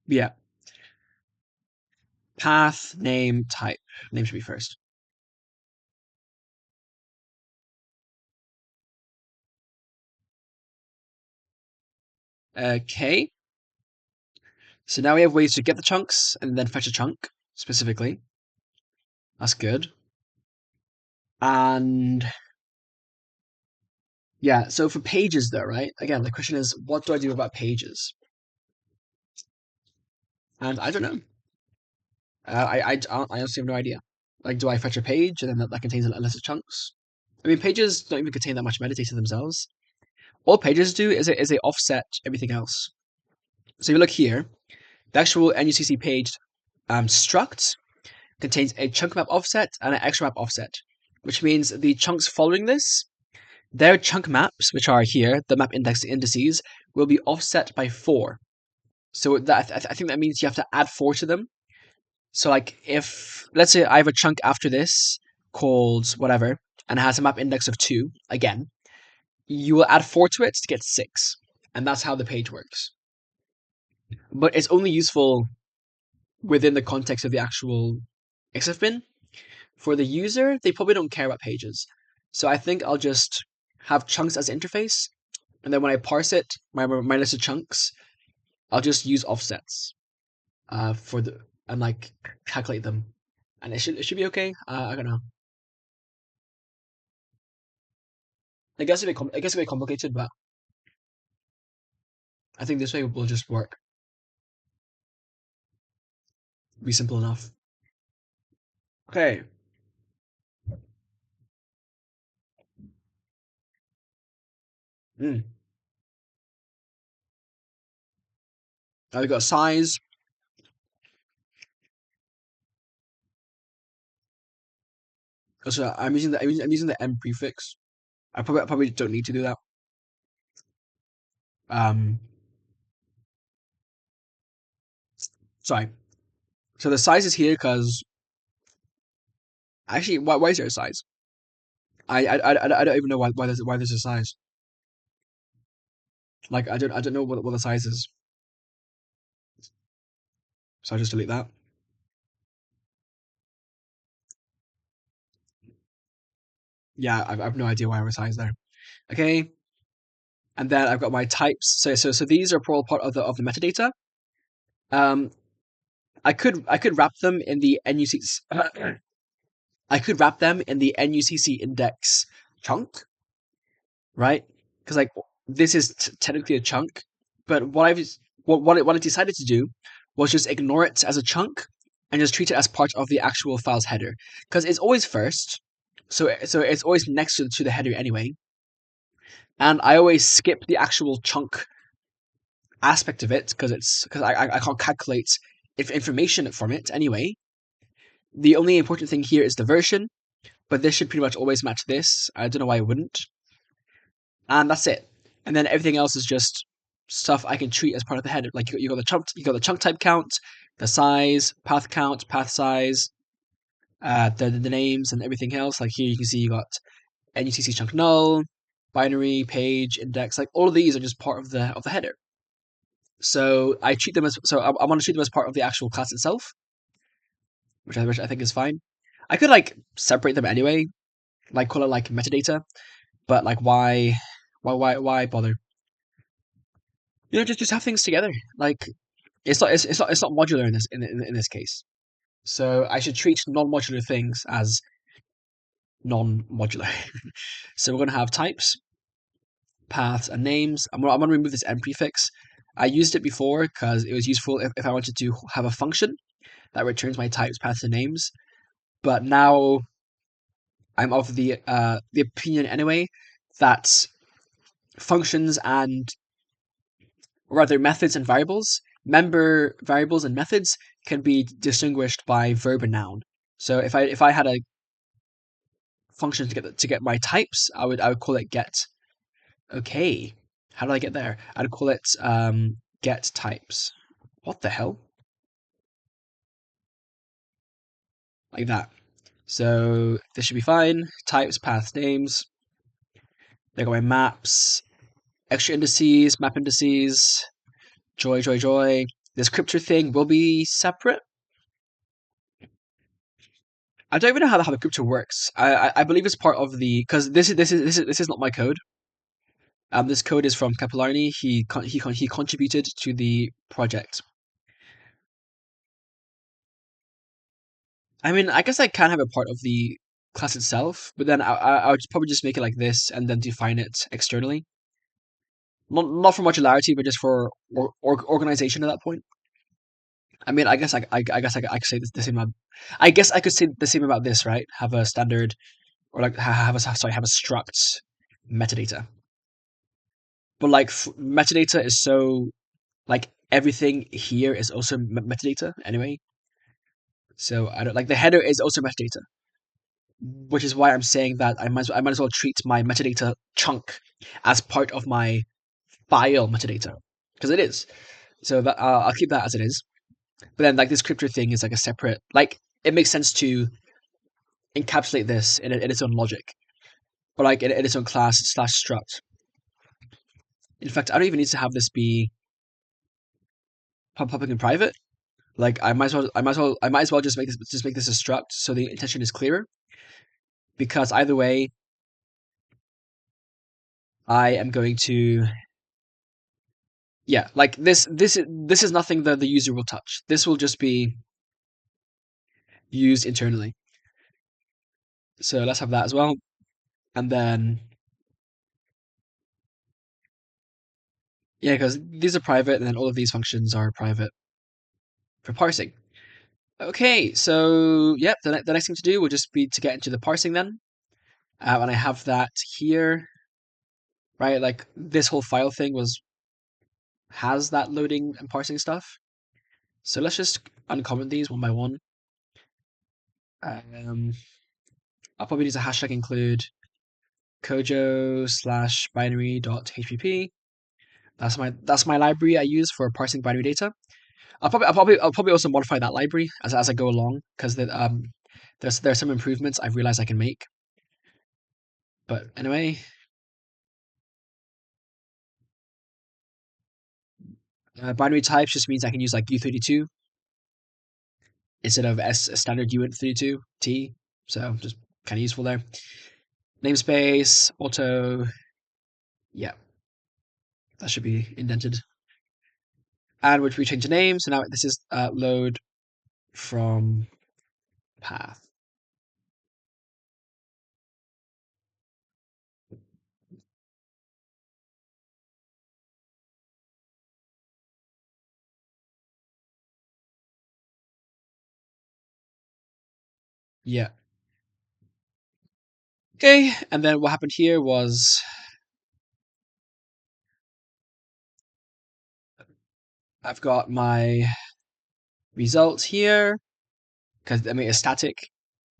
Yeah, path, name, type. Name should be first. Okay. So now we have ways to get the chunks and then fetch a chunk specifically. That's good. And yeah, so for pages though, right? Again, the question is, what do I do about pages? And I don't know. I honestly have no idea. Like, do I fetch a page and then that contains a list of chunks? I mean, pages don't even contain that much metadata themselves. All pages do is they offset everything else. So if you look here, the actual NUCC page struct contains a chunk map offset and an extra map offset, which means the chunks following this, their chunk maps, which are here, the map index indices, will be offset by 4. So that I think that means you have to add 4 to them. So like if let's say I have a chunk after this called whatever and it has a map index of 2 again, you will add 4 to it to get 6. And that's how the page works. But it's only useful within the context of the actual XFBIN. For the user, they probably don't care about pages. So I think I'll just have chunks as interface, and then when I parse it, my list of chunks, I'll just use offsets for the and like calculate them, and it should be okay. I don't know. I guess a bit complicated, but I think this way will just work. Be simple enough. Okay. Mm. Now we got size. So I'm using the M prefix. I probably don't need to do that. Um, sorry. So the size is here because actually, why is there a size? I don't even know why there's a size. Like I don't know what the size is. So I just delete that. Yeah, I've no idea why I have a size there. Okay, and then I've got my types. So these are all part of the metadata. Um, I could wrap them in the NUCC. I could wrap them in the NUCC index chunk, right? Because like this is technically a chunk, but what I decided to do was just ignore it as a chunk and just treat it as part of the actual file's header because it's always first, so it's always next to the header anyway, and I always skip the actual chunk aspect of it because I can't calculate information from it anyway. The only important thing here is the version, but this should pretty much always match this. I don't know why it wouldn't. And that's it. And then everything else is just stuff I can treat as part of the header. Like you got the chunk type count, the size, path count, path size, the names and everything else. Like here you can see you got NUCC chunk null, binary, page, index. Like all of these are just part of the header. So I treat them as I want to treat them as part of the actual class itself, which I think is fine. I could like separate them anyway, like call it like metadata, but like why bother? You know, just have things together. Like it's not modular in this case. So I should treat non-modular things as non-modular. So we're gonna have types, paths, and names. I'm gonna remove this m prefix. I used it before because it was useful if I wanted to have a function that returns my types, paths, and names. But now I'm of the opinion anyway that functions and or rather methods and variables, member variables and methods can be distinguished by verb and noun. So if I had a function to get my types, I would call it get. Okay, how do I get there? I'd call it get types. What the hell? like that. So this should be fine. Types, paths, names. There go my maps, extra indices, map indices, joy. This crypto thing will be separate. I don't even know how the crypto works. I believe it's part of the because this is not my code. This code is from Capillarni. He contributed to the project. I mean, I guess I can have it part of the class itself, but then I would probably just make it like this and then define it externally. Not for modularity, but just for organization at that point. I mean, I could say the same about. I guess I could say the same about this, right? Have a standard, or like have a struct metadata. But like metadata is so like everything here is also metadata anyway. So I don't like the header is also metadata, which is why I'm saying that I might as well treat my metadata chunk as part of my file metadata because it is. So that I'll keep that as it is. But then like this crypto thing is like a separate like it makes sense to encapsulate this in its own logic, or like in its own class slash struct. In fact, I don't even need to have this be public and private. Like I might as well just make this a struct so the intention is clearer. Because either way, I am going to like this is nothing that the user will touch. This will just be used internally. So let's have that as well. And then because these are private, and then all of these functions are private for parsing. Okay, so yep, the next thing to do will just be to get into the parsing then. And I have that here, right? Like this whole file thing has that loading and parsing stuff. So let's just uncomment these one by one. I'll probably need to hashtag include Kojo / binary.hpp. That's my library I use for parsing binary data. I'll probably also modify that library as I go along because there's some improvements I've realized I can make. But anyway, binary types just means I can use like U32 instead of standard U32T. So just kind of useful there. Namespace, auto, yeah, that should be indented. And which we change the name. So now this is load from path. Yeah. Okay, and then what happened here was I've got my result here because I mean it's static,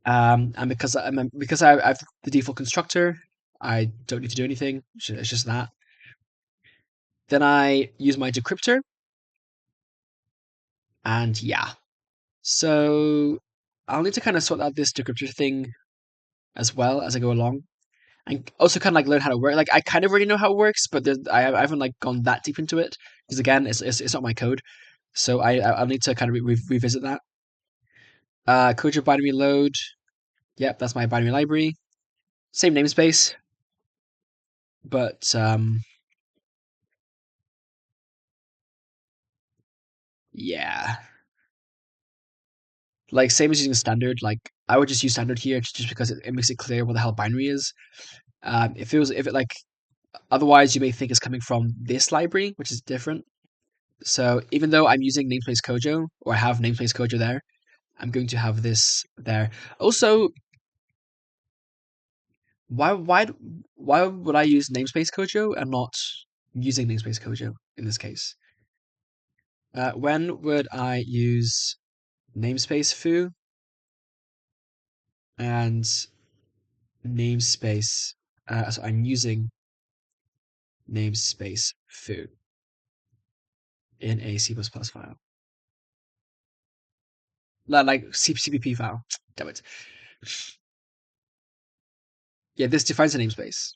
and because I've the default constructor, I don't need to do anything. It's just that. Then I use my decryptor, and yeah. So I'll need to kind of sort out this decryptor thing as well as I go along, and also kind of like learn how to work. Like I kind of already know how it works, but I haven't like gone that deep into it because again, it's not my code, so I'll need to kind of revisit that. Kojo binary load. Yep, that's my binary library. Same namespace, but yeah, like same as using standard. Like I would just use standard here just because it makes it clear what the hell binary is. If it like otherwise you may think it's coming from this library, which is different. So even though I'm using namespace Kojo or I have namespace Kojo there, I'm going to have this there. Also, why why would I use namespace Kojo and not using namespace Kojo in this case? When would I use namespace foo and namespace? So I'm using namespace foo in a C++ file, like CPP file. Damn it. Yeah, this defines a namespace.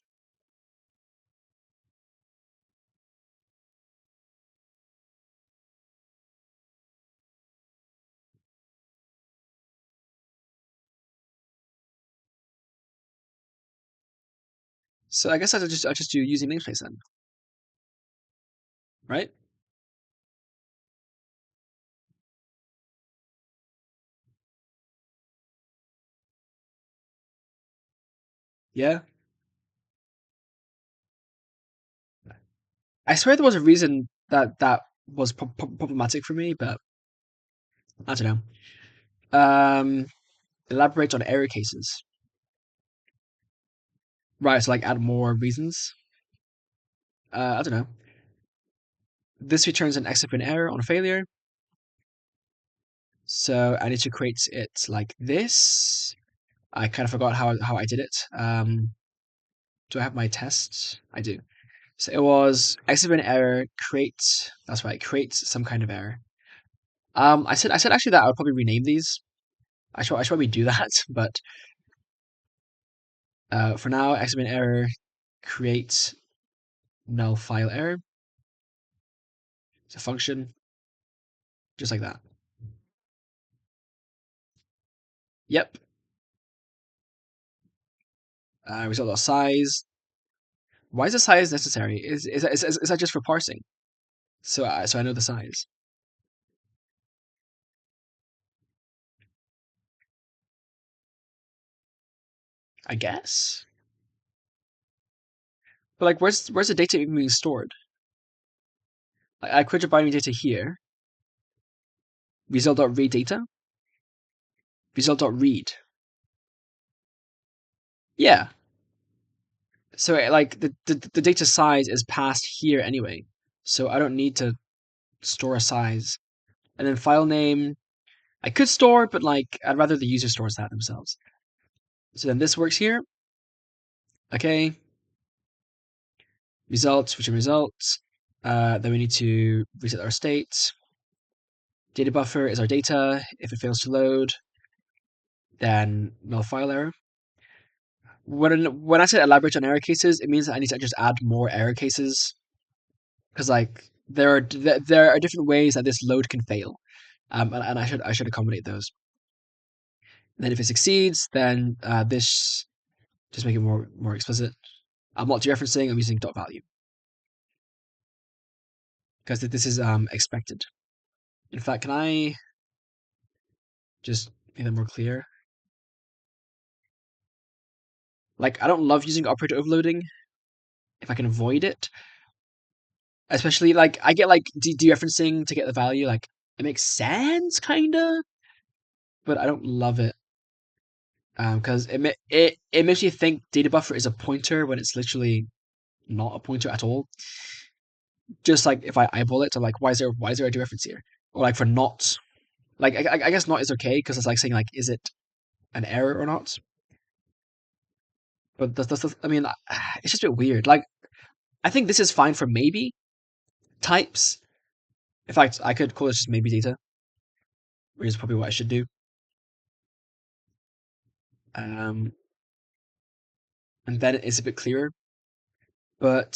So I guess I'll just do using namespace then, right? Yeah. I swear there was a reason that was problematic for me, but I don't know. Elaborate on error cases. Right, so like add more reasons. I don't know. This returns an XFBIN error on a failure. So I need to create it like this. I kind of forgot how I did it. Do I have my tests? I do. So it was XFBIN error, create, that's right, create some kind of error. I said actually that I would probably rename these. I should probably do that, but for now, XFBIN error, create null file error. It's a function, just like that. Yep. Result.size. Why is the size necessary? Is that just for parsing? So I know the size. I guess. But like, where's the data even being stored? Like, I create a binary data here. Result.read data. Result.read. Yeah. So like the data size is passed here anyway. So I don't need to store a size. And then file name, I could store, but like I'd rather the user stores that themselves. So then this works here. Okay. Results, return results. Then we need to reset our state. Data buffer is our data. If it fails to load, then null file error. When I say elaborate on error cases, it means that I need to just add more error cases because like there are different ways that this load can fail, and I should accommodate those. And then if it succeeds, then this just make it more explicit. I'm not dereferencing. I'm using dot value because this is expected. In fact, can I just make that more clear? Like I don't love using operator overloading if I can avoid it. Especially like I get like dereferencing to get the value. Like it makes sense, kinda, but I don't love it because it makes you think data buffer is a pointer when it's literally not a pointer at all. Just like if I eyeball it, I'm like, why is there a dereference here? Or like for not, like I guess not is okay because it's like saying like, is it an error or not? But that's I mean, it's just a bit weird. Like I think this is fine for maybe types. In fact, I could call this just maybe data, which is probably what I should do. Um, and then it's a bit clearer. But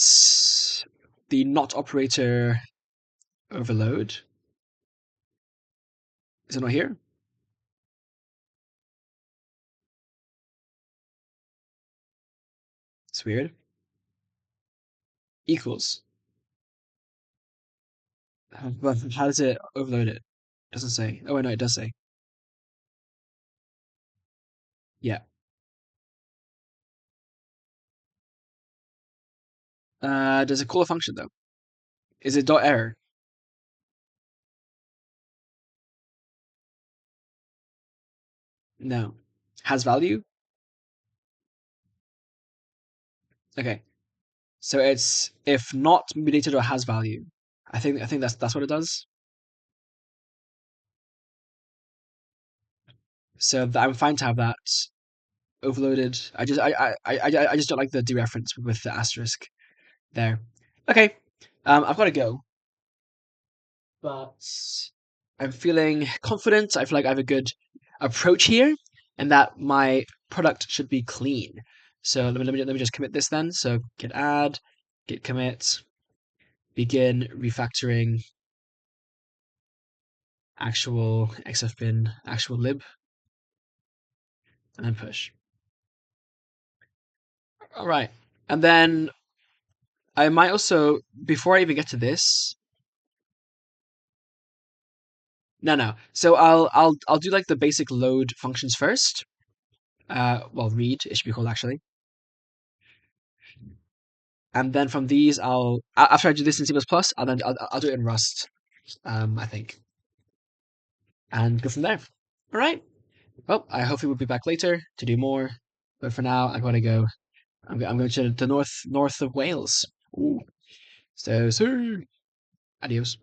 the not operator overload, is it not here? It's weird. Equals. But how does it overload it? Doesn't say. Oh, wait, no, it does say. Yeah. Does it call a function though? Is it dot error? No. Has value? Okay. So it's if not mediated or has value. I think that's what it does. So I'm fine to have that overloaded. I just don't like the dereference with the asterisk there. Okay. I've got to go, but I'm feeling confident. I feel like I have a good approach here. and that my product should be clean. So let me just commit this then. So git add, git commit, begin refactoring actual XFBIN actual lib, and then push. All right, and then I might also, before I even get to this, no. So I'll do like the basic load functions first. Well, read it should be called actually, and then from these after I do this in C++, I'll do it in Rust, I think, and go from there. All right. Well, I hopefully will be back later to do more, but for now I gotta go. I'm going to the north of Wales. Ooh. So, adios.